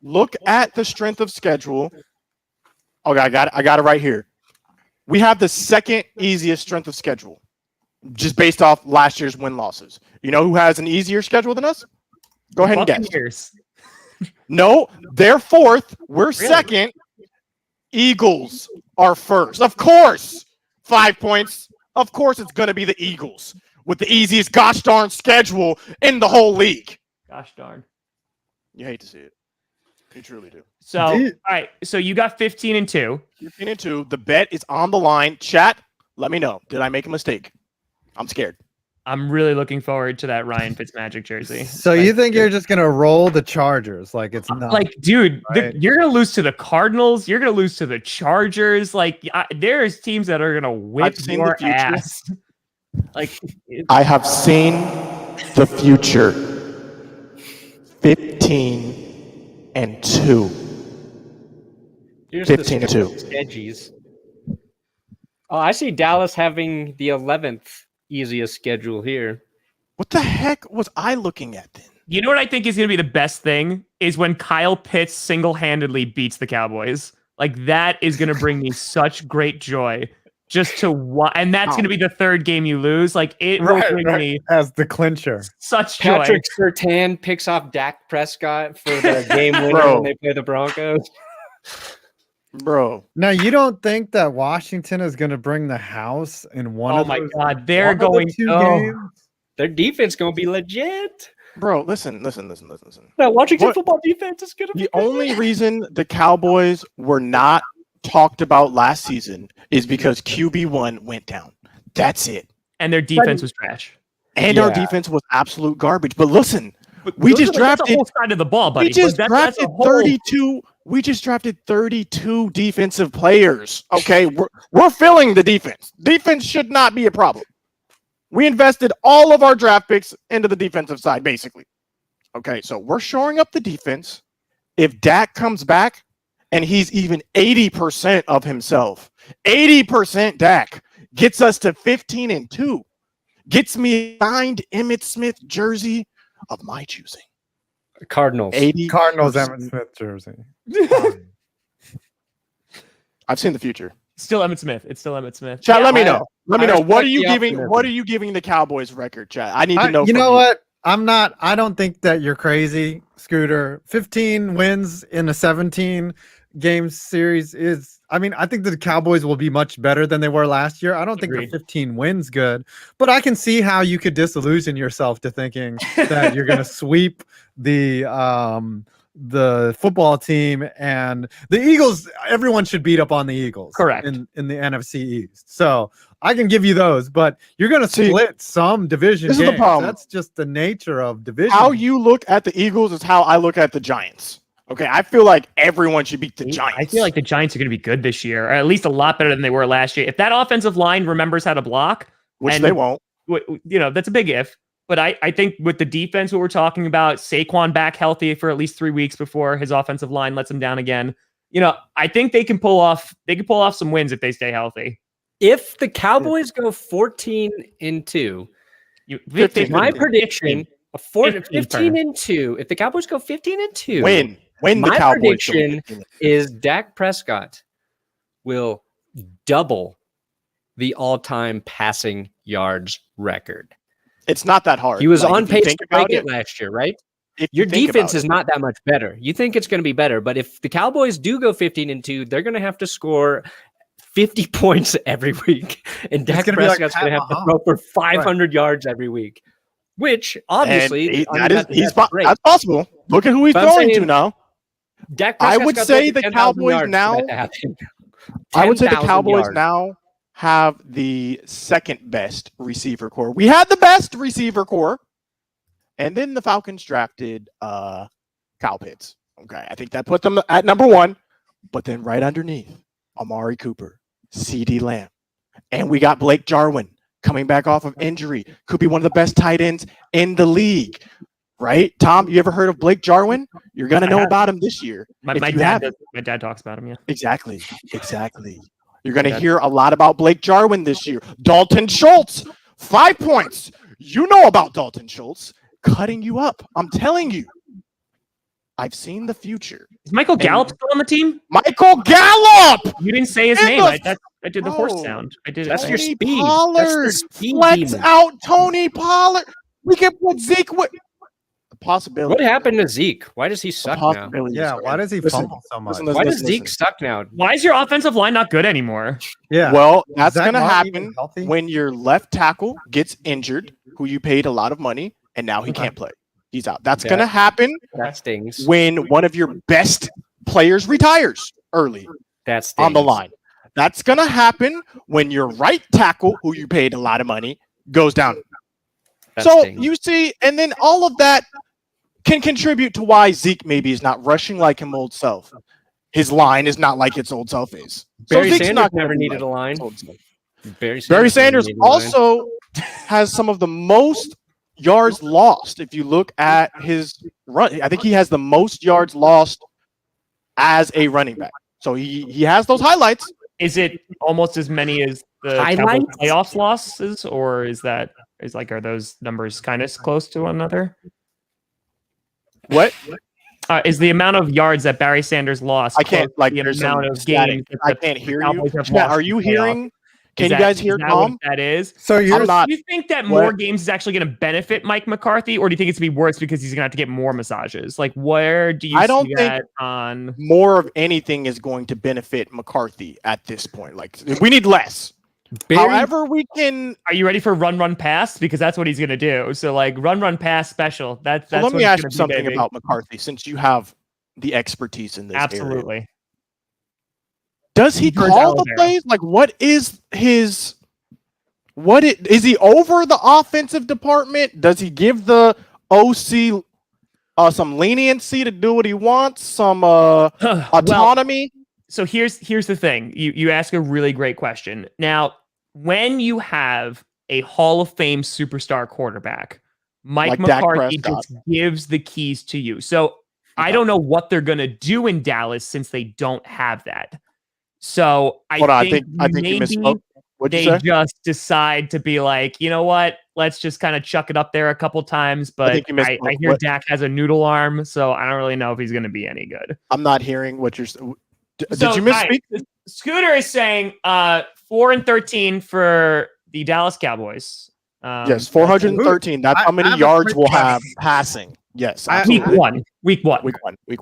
look at the strength of schedule. Okay, I got it right here. We have the second easiest strength of schedule, just based off last year's win-losses. You know who has an easier schedule than us? Go ahead and guess. No, they're 4th. We're 2nd. Eagles are 1st. Of course. 5 points. Of course it's going to be the Eagles with the easiest gosh darn schedule in the whole league. Gosh darn. You hate to see it. You truly do. So, all right. So you got 15-2. 15-2. The bet is on the line. Chat, let me know. Did I make a mistake? I'm scared. I'm really looking forward to that Ryan Fitzmagic jersey. So you think you're just gonna roll the Chargers like it's not? Like, dude, right? You're gonna lose to the Cardinals. You're gonna lose to the Chargers. Like, there's teams that are gonna whip your ass. Like, I have seen the future. 15-2. 15-2. Edgies. Oh, I see Dallas having the 11th easiest schedule here. What the heck was I looking at then? You know what I think is going to be the best thing is when Kyle Pitts single-handedly beats the Cowboys. Like, that is going to bring me such great joy just to watch. And that's going to be the 3rd game you lose. Like, it will bring me as the clincher. Such joy. Patrick Surtain picks off Dak Prescott for the game winner when they play the Broncos. Bro. Now, you don't think that Washington is going to bring the house in one of those? Oh, my God. They're going to games? Their defense going to be legit. Bro, listen. No, Washington football defense is going to be the only reason the Cowboys were not talked about last season is because QB1 went down. That's it. And their defense was trash. And our defense was absolute garbage. But listen, we just drafted the whole side of the ball, buddy. We just drafted 32. We just drafted 32 defensive players. Okay, we're filling the defense. Defense should not be a problem. We invested all of our draft picks into the defensive side, basically. Okay, so we're shoring up the defense. If Dak comes back and he's even 80% of himself, 80% Dak gets us to 15-2, gets me a signed Emmitt Smith jersey of my choosing. Cardinals. 80 Cardinals Emmitt Smith jersey. I've seen the future. Still Emmitt Smith. It's still Emmitt Smith. Chat, let me know. Let me I know. What are respect you the giving? optimism. What are you giving the Cowboys record, chat? I need to know. You know what? I don't think that you're crazy, Scooter. 15 wins in a 17 game series is, I mean, I think the Cowboys will be much better than they were last year. I don't think Agreed. the 15 wins good, but I can see how you could disillusion yourself to thinking that you're going to sweep the football team and the Eagles. Everyone should beat up on the Eagles. Correct. In the NFC East. So I can give you those, but you're going to split some division this games. is the problem. That's just the nature of division. How you look at the Eagles is how I look at the Giants. Okay, I feel like everyone should beat the Giants. I feel like the Giants are going to be good this year, or at least a lot better than they were last year. If that offensive line remembers how to block, which and they won't. That's a big if. But I think with the defense, what we're talking about, Saquon back healthy for at least 3 weeks before his offensive line lets him down again. I think they can pull off some wins if they stay healthy. If the Cowboys go 14-2, my prediction, 15-2. If the Cowboys go 15-2, When the my Cowboys prediction is Dak Prescott will double the all-time passing yards record. It's not that hard. He was Like, on if you pace think to break about it last year, right? If Your you think defense about is not that much better. You think it's going to be better, but if the Cowboys do go 15-2, they're going to have to score 50 points every week, and Dak gonna be like Prescott's Pat going to have to Mahomes. throw for 500 yards every week, which obviously that's great. That's possible. Look at who he's But I'm throwing to saying- now. Dak I Prescott's would got say over the 10,000 Cowboys yards for now- that to happen. I would say the 10,000 Cowboys yards. now have the second best receiver core. We had the best receiver core, and then the Falcons drafted Kyle Pitts. Okay, I think that put them at number one, but then right underneath, Amari Cooper, CeeDee Lamb, and we got Blake Jarwin coming back off of injury. Could be one of the best tight ends in the league. Right, Tom? You ever heard of Blake Jarwin? You're gonna know about him this year. My dad talks about him. Yeah, Exactly. You're gonna hear a lot about Blake Jarwin this year. Dalton Schultz, 5 points. You know about Dalton Schultz cutting you up. I'm telling you. I've seen the future. is Michael Gallup still on the team? Michael Gallup. You didn't say his In name. the- I did the horse sound. I did. That's it. your Tony speed. Pollard. That's your speed Flex demon. out Tony Pollard. We can put Zeke with the possibility. What happened to Zeke? Why does he suck now? Possibility. Yeah, why does he Listen, fumble so much? listen, Why does listen. Zeke suck now? Why is your offensive line not good anymore? Yeah. Well, that's Zach going to Martin even happen healthy? when your left tackle gets injured, who you paid a lot of money, and now he Okay. can't play. He's out. That's Yeah. going to happen That stings. when one of your best players retires early That stings. on the line. That's going to happen when your right tackle, who you paid a lot of money, goes down. That So stings. you see, and then all of that can contribute to why Zeke maybe is not rushing like his old self. His line is not like its old self is. So Barry Zeke's Sanders not gonna never be needed a like line. his old self. Barry Barry Sanders never needed a line. also has some of the most yards lost. If you look at his run, I think he has the most yards lost as a running back. So he has those highlights. Is it almost as many as the Cowboys Highlights? playoffs losses, or are those numbers kind of close to one another? What? Is the amount of yards that Barry Sanders lost? I can't close like to the there's some amount of static. games that I the can't hear you. Cowboys have Chat, lost are in you the playoffs? hearing? Can Is you that- guys hear is that Tom? what that is? So you're I'm not. Do you think that What? more games is actually going to benefit Mike McCarthy, or do you think it's going to be worse because he's going to have to get more massages? Like, where do you I don't see think- that on? More of anything is going to benefit McCarthy at this point. Like we need less. Barry, However, we can. Are you ready for run pass? Because that's what he's going to do. So, like, run pass special. That's So what let me it's ask gonna you be, something baby. about McCarthy, since you have the expertise in this area. Absolutely. Does he George call the Alabama. plays? Like, what is his? Is he over the offensive department? Does he give the OC some leniency to do what he wants? Some Well, autonomy? so here's the thing. You ask a really great question. Now, when you have a Hall of Fame superstar quarterback, Mike Like Dak McCarthy Prescott. just gives the keys to you. So I don't know what they're going to do in Dallas since they don't have that. So I think you misspoke. What'd you they say? just decide to be like, you know what? Let's just kind of chuck it up there a couple times. But think you misspoke. I hear What? Dak has a noodle arm, so I don't really know if he's going to be any good. I'm not hearing what you're. Did So, you misspeak? Scooter is saying 4-13 for the Dallas Cowboys. Yes, 413. That's how many I have a yards quick we'll question. have passing. Yes, I- Week absolutely. one. Week one.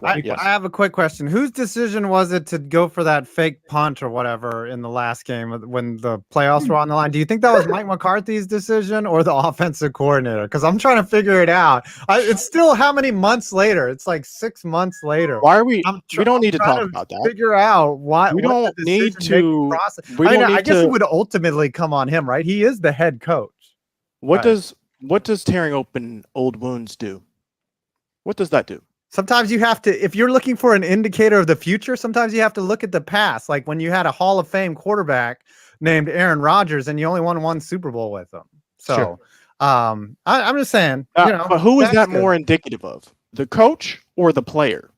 I Yes. have a quick question. Whose decision was it to go for that fake punt or whatever in the last game when the playoffs were on the line? Do you think that was Mike McCarthy's decision or the offensive coordinator? Because I'm trying to figure it out. It's still how many months later? It's like 6 months later. Why are we? We don't I'm need to trying talk about that. Figure out why. We what don't the need decision-making to- process- we I mean, don't I need guess to- it would ultimately come on him, right? He is the head coach. What Right. does tearing open old wounds do? What does that do? Sometimes you have to, if you're looking for an indicator of the future, sometimes you have to look at the past. Like when you had a Hall of Fame quarterback named Aaron Rodgers and you only won one Super Bowl with him. So, Sure. I'm just saying, But who is that's that good. more indicative of? The coach or the player?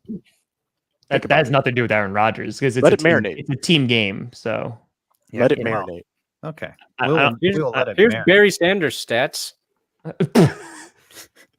That has nothing to do with Aaron Rodgers because Let it marinate. It's a team game. So Let it you know. marinate. Okay. I- We'll, I- we'll let it Here's marinate. Barry Sanders' stats.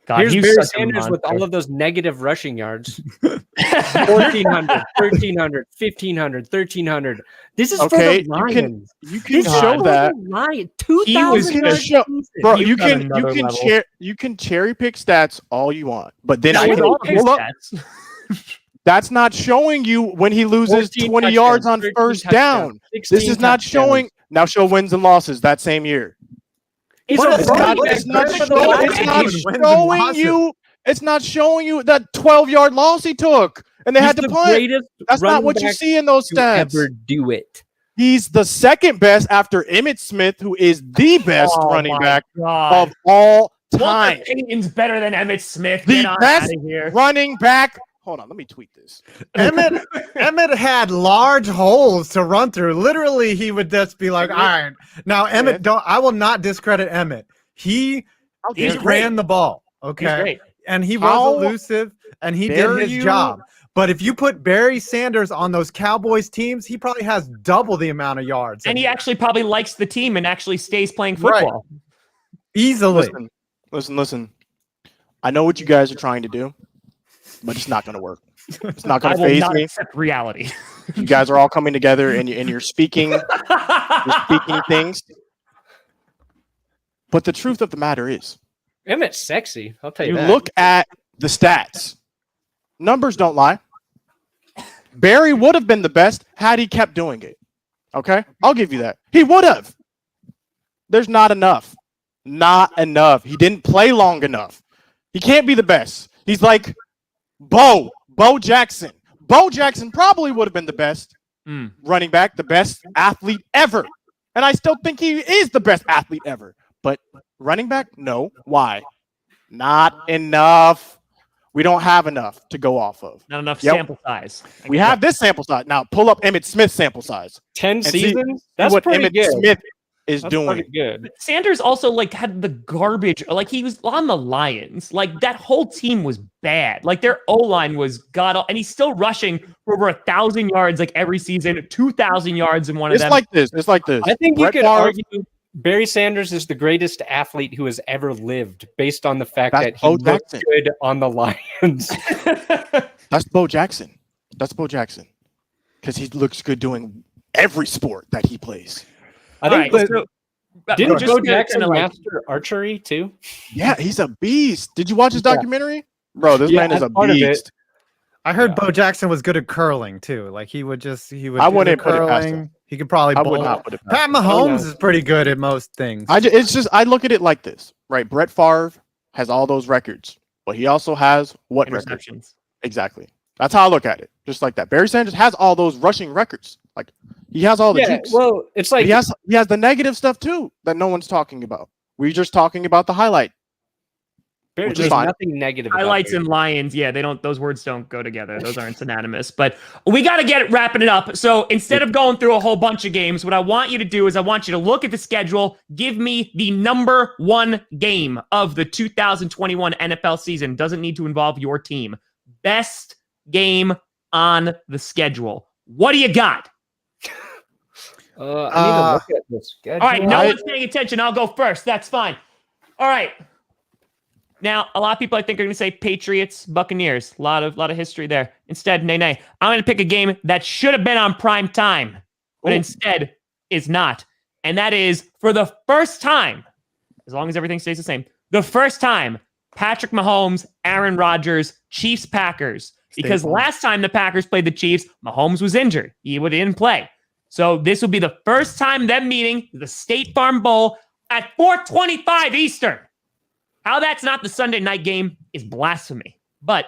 God, Here's he's Barry such a Sanders with all monster. of those negative rushing yards. 1,400, 1,300, 1,500, 1,300. This is Okay, for the Lions. You can This is show for that. the Lions. He was 2,000 gonna yards show- season. Bro, He you was on can another level. you can cherry pick stats all you want, but then That I was can all of his pull up. stats. That's not showing you when he loses 14 20 yards on touchdowns, 13 first touchdowns, down. 16 This is not touchdowns. showing. Now show wins and losses that same year. He's What a is running that? back It's not, for It's the not Lions. it's not wins and showing losses. you. It's not showing you that 12-yard loss he took, and they He's had to the punt. greatest That's not running what you back see in those to stats. ever do it. He's the second best after Emmitt Smith, who is the best Oh running my back God. of all Walter time. Payton's better than Emmitt Smith. The Get on best out of here. running back. Hold on, let me tweet this. Emmett had large holes to run through. Literally, he would just be like, all right. Now, Emmett, I will not discredit Emmett. He He's ran the ball. Okay. He's great. And he How was elusive and he dare did his you- job. But if you put Barry Sanders on those Cowboys teams, he probably has double the amount of yards. And he actually probably likes the team and actually stays playing football. easily. Listen. I know what you guys are trying to do, but it's not going to work. It's not I going to will phase not me. accept reality. You guys are all coming together and you're speaking things. But the truth of the matter is, Emmett's sexy. I'll tell you, you that. look at the stats. Numbers don't lie. Barry would have been the best had he kept doing it. Okay? I'll give you that. He would have. There's not enough. Not enough. He didn't play long enough. He can't be the best. He's like Bo Jackson. Bo Jackson probably would have been the best running back, the best athlete ever. And I still think he is the best athlete ever. But running back? No. Why? Not enough. We don't have enough to go off of. Not enough Yep. sample size. We have this sample size. Now pull up Emmitt Smith's sample size. 10 see- seasons. See That's what pretty Emmitt good. Smith is That's doing. pretty good. Sanders also had the garbage. Like he was on the Lions. Like that whole team was bad. Like their O-line was and he's still rushing for over 1,000 yards like every season, 2,000 yards in one of It's them. like this. It's like this. I think Brett you could Favre- argue Barry Sanders is the greatest athlete who has ever lived based on the fact That's that he Bo looked Jackson. good on the Lions. That's Bo Jackson. Because he looks good doing every sport that he plays. I think All right, that- so, didn't just Bo to Jackson kinda, like, master archery too? Yeah, he's a beast. Did you watch his Yeah. documentary? Bro, this Yeah, man is that's a part of it. beast. I heard Yeah. Bo Jackson was good at curling too. Like he would I do wouldn't the put it past curling. He could probably I bowl. would not put it past Pat him. Mahomes no. is pretty good at most things. I look at it like this, right? Brett Favre has all those records, but he also has what records? interceptions. Exactly. That's how I look at it. Just like that. Barry Sanders has all those rushing records. Like he has all the Yeah, jukes. well, it's But like he has the negative stuff too that no one's talking about. We're just talking about the highlight. Which is There's fine. nothing negative about Highlights Brady. and Lions, yeah, those words don't go together. Those aren't synonymous. But we got to get it wrapping it up. So instead of going through a whole bunch of games, what I want you to do is I want you to look at the schedule, give me the number one game of the 2021 NFL season. Doesn't need to involve your team. Best game on the schedule. What do you got? I need to look at the schedule. All right, no one's paying attention. I'll go first. That's fine. All right. Now, a lot of people I think are going to say Patriots, Buccaneers. A lot of history there. Instead, nay. I'm going to pick a game that should have been on prime time, but instead is not. And that is, for the first time, as long as everything stays the same, the first time, Patrick Mahomes, Aaron Rodgers, Chiefs, Packers. Because last time the Packers played the Chiefs, Mahomes was injured. He didn't play. So this will be the first time them meeting the State Farm Bowl at 4:25 Eastern. How that's not the Sunday night game is blasphemy. But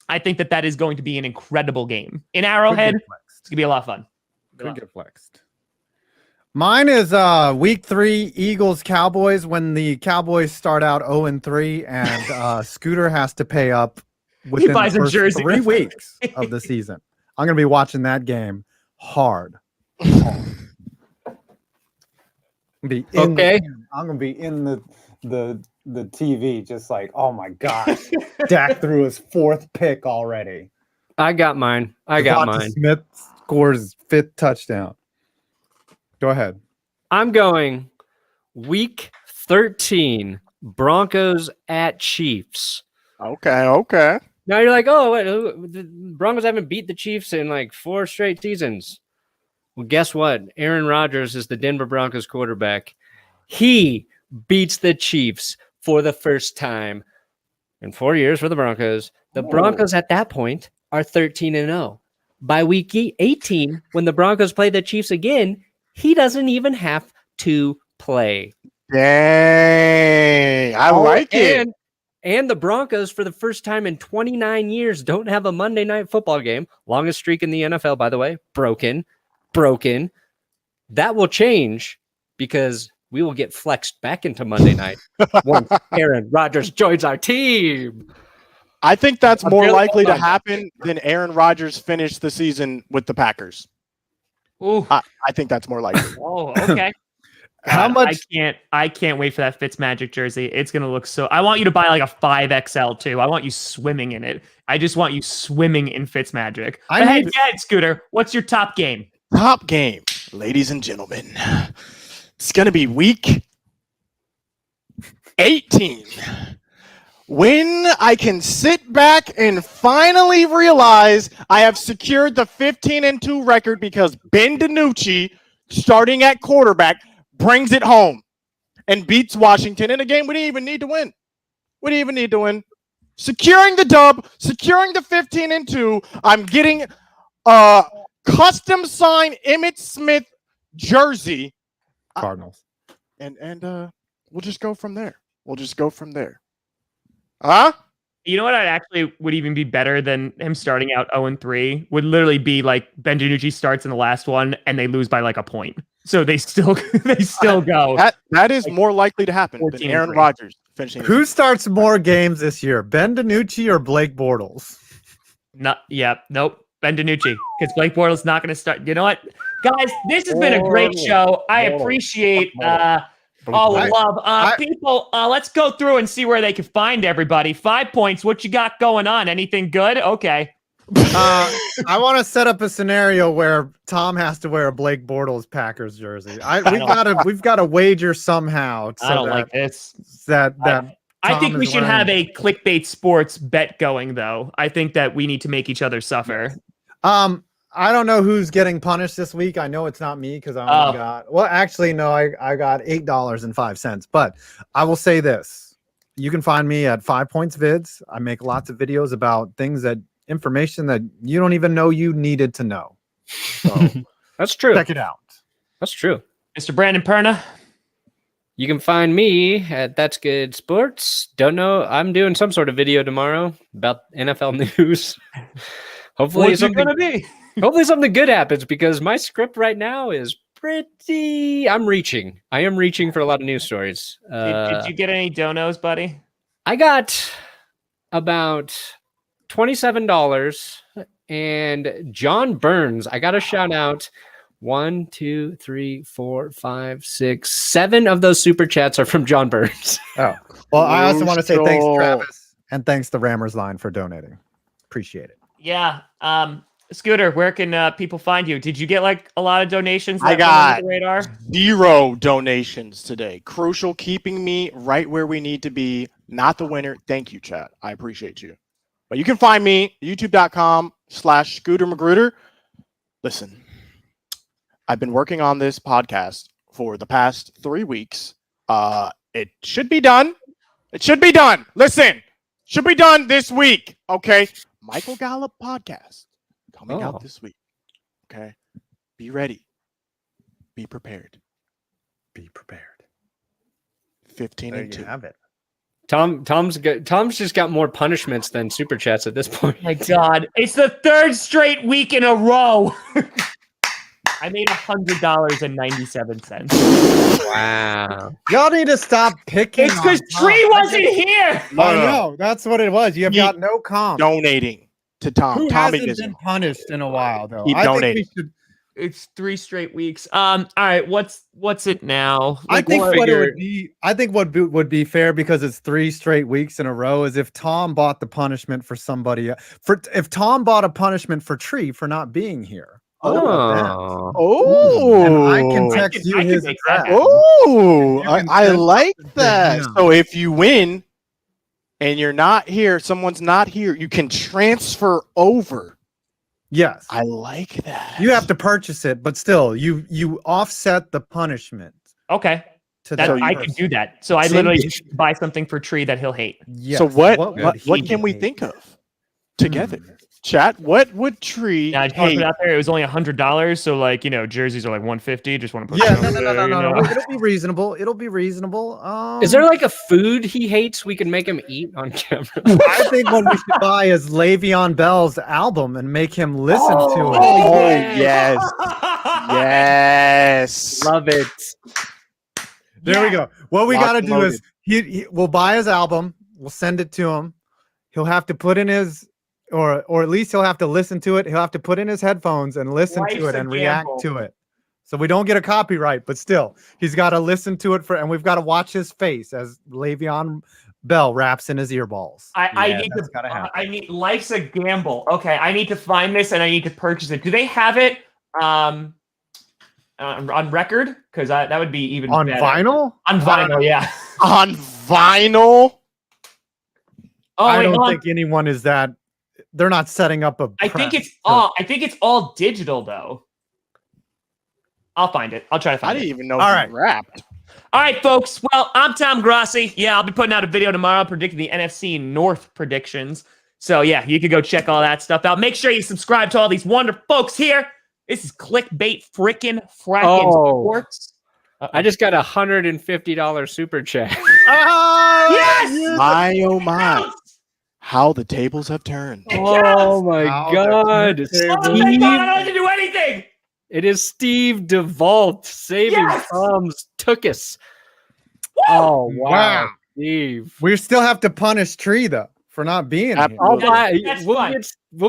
I think that is going to be an incredible game. In Arrowhead, it's going to be a lot of fun. Could get flexed. Mine is week 3 Eagles Cowboys, when the Cowboys start out 0-3 and Scooter has to pay up within buys the a first jersey. 3 weeks of the season. I'm going to be watching that game hard. I'm going to be in the TV just like, oh my gosh, Dak threw his 4th pick already. I got mine. Smith scores 5th touchdown. Go ahead. I'm going week 13, Broncos at Chiefs. Okay. Now you're like, oh, wait, the Broncos haven't beat the Chiefs in like 4 straight seasons. Well, guess what? Aaron Rodgers is the Denver Broncos quarterback. He beats the Chiefs for the first time in 4 years for the Broncos. The Broncos at that point are 13-0. By week 18, when the Broncos play the Chiefs again, he doesn't even have to play. Dang. I like it. And the Broncos, for the first time in 29 years, don't have a Monday night football game. Longest streak in the NFL, by the way. Broken. That will change because we will get flexed back into Monday night once Aaron Rodgers joins our team. I think that's more likely to happen than Aaron Rodgers finish the season with the Packers. Ooh. I think that's more likely. Oh, okay. How much? I can't wait for that Fitzmagic jersey. It's gonna look so. I want you to buy like a 5XL too. I want you swimming in it. I just want you swimming in Fitzmagic. Hey, Dad, Scooter, what's your top game? Top game, ladies and gentlemen. It's gonna be week 18. When I can sit back and finally realize I have secured the 15-2 record because Ben DiNucci, starting at quarterback, brings it home and beats Washington in a game we didn't even need to win. Securing the dub, securing the 15-2. I'm getting a custom signed Emmitt Smith jersey. Cardinals. And we'll just go from there. Huh? You know what? I actually would even be better than him starting out 0-3. Would literally be like Ben DiNucci starts in the last one and they lose by like a point. So they still go. That is like more likely to happen than Aaron Rodgers finishing. Who starts more games this year, Ben DiNucci or Blake Bortles? Nope. Ben DiNucci, because Blake Bortles not going to start. You know what, guys? This has been a great show. I appreciate all the love. People, let's go through and see where they can find everybody. 5 points. What you got going on? Anything good? Okay. I want to set up a scenario where Tom has to wear a Blake Bortles Packers jersey. We've got to wager somehow. I don't like this. I think we should have a Clickbait Sports bet going, though. I think that we need to make each other suffer. I don't know who's getting punished this week. I know it's not me because I only got. Well, actually, no, I got $8.05. But I will say this: you can find me at 5 Points Vids. I make lots of videos about information that you don't even know you needed to know. So that's true. Check it out. That's true. Mr. Brandon Perna. You can find me at That's Good Sports. Don't know. I'm doing some sort of video tomorrow about NFL news. Hopefully something good happens because my script right now is pretty. I am reaching for a lot of news stories. Did you get any donos, buddy? I got about $27, and John Burns. I got to shout out 1, 2, 3, 4, 5, 6, 7 of those super chats are from John Burns. Oh, well, I also want to say thanks, Crucial. Travis, and thanks to Rammers Line for donating. Appreciate it. Yeah. Scooter, where can people find you? Did you get like a lot of donations? I that went got under the radar? 0 donations today. Crucial, keeping me right where we need to be. Not the winner. Thank you, chat. I appreciate you. But you can find me youtube.com/ScooterMagruder. Listen, I've been working on this podcast for the past 3 weeks. It should be done. It should be done. Listen, should be done this week. Okay. Michael Gallup podcast coming out this week. Okay. Be ready. Be prepared. Be prepared. 15 There and you 2. have it. Tom's just got more punishments than super chats at this point. My God, it's the 3rd straight week in a row. I made $100.97. Wow. Y'all need to stop picking. It's because on Tree Tom. wasn't here. I know. That's what it was. You have got no comp. Donating to Tom. Who Tommy hasn't Vision. been punished in a while, though? Keep I think donating. we should. It's 3 straight weeks. All right, what's it now? I think what- what it would be. I think what would be fair, because it's 3 straight weeks in a row, is if Tom bought the punishment for somebody. If Tom bought a punishment for Tree for not being here. Oh. Oh, And I can I text can- you I can his make that address. happen. Oh, You can I send like something to that. him. So if you win and you're not here, someone's not here, you can transfer over. Yes. I like that. You have to purchase it, but still, you offset the punishment Okay, to that, that I person. can do that. So I Same literally thing. just buy something for Tree that he'll hate. Yes. So what would he can we hate? think of together? Chat, what would Tree Yeah, I just want to hate? put it out there. It was only $100, so like jerseys are like $150. Just want to put. Yeah, it no, out no, there, no, no, you no. know? It'll be reasonable. It'll be reasonable. Is there like a food he hates we can make him eat on camera? I think what we should buy is Le'Veon Bell's album and make him listen to it. Oh yes, yes. Love it. There we go. What we Locked got to and do is we'll buy his album. We'll send it to him. He'll have to put in his, or at least he'll have to listen to it. He'll have to put in his headphones and listen Life's to it a and react gamble. to it. So we don't get a copyright, but still, he's got to listen to it and we've got to watch his face as Le'Veon Bell raps in his earballs. I need that's to. gotta happen. I need. Life's a gamble. Okay, I need to find this and I need to purchase it. Do they have it on record? Because that would be even On better. vinyl? On vinyl, yeah. On vinyl. Oh, I wait, don't hold on. think anyone is that. They're not setting up a. I think press it's to- all. I think it's all digital though. I'll find it. I'll try to I find didn't it. even know All he right. rapped. All right, folks. Well, I'm Tom Grossi. Yeah, I'll be putting out a video tomorrow predicting the NFC North predictions. So yeah, you can go check all that stuff out. Make sure you subscribe to all these wonderful folks here. This is Clickbait frackin' Sports. I just got $150 super chat. Oh, Yes! My oh my, how the tables have turned. Oh my Wow, God. that's Oh, terrible. thank God, I Steve, don't have to do anything. it is Steve DeVault saving Yes! Tom's Tookus. Woo! Oh, wow. Wow. Steve. We still have to punish Tree though for not being here. I'll That's- buy, that's we'll fine.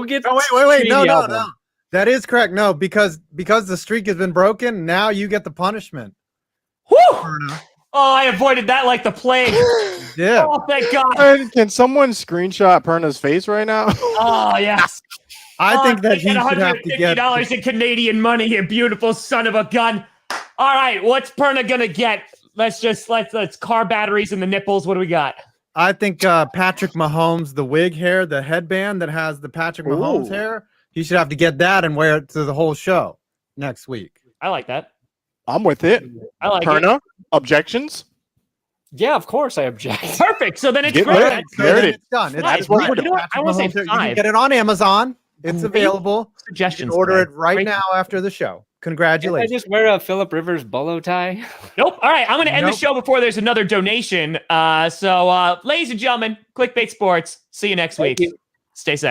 get Oh, wait. Tree No, the no, album. no. That is correct. No, because the streak has been broken. Now you get the punishment. Woo! Perna. Oh, I avoided that like the plague. Yeah. Oh, thank God. Can someone screenshot Perna's face right now? Oh, yes. I think that he get should have to get. $150 in Canadian money, you beautiful son of a gun. All right, what's Perna gonna get? Let's car batteries and the nipples. What do we got? I think Patrick Mahomes, the wig hair, the headband that has the Patrick Mahomes Ooh. hair, he should have to get that and wear it to the whole show next week. I like that. I'm with it. I like it. Perna, objections? Yeah, of course I object. Perfect. So then it's Get great. rid of That's it. There then it is. it's done. It's That's what right. we're doing. You know what? I wanna say Patrick Mahomes hair. You can 5. get it on Amazon. It's Great available. You Suggestions. can order today. it right Great- now after the show. Can I Congratulations. just wear a Phillip Rivers bolo tie? Nope. All right, I'm going to end the Nope. show before there's another donation. So, ladies and gentlemen, Clickbait Sports. See you next week. you. Stay safe.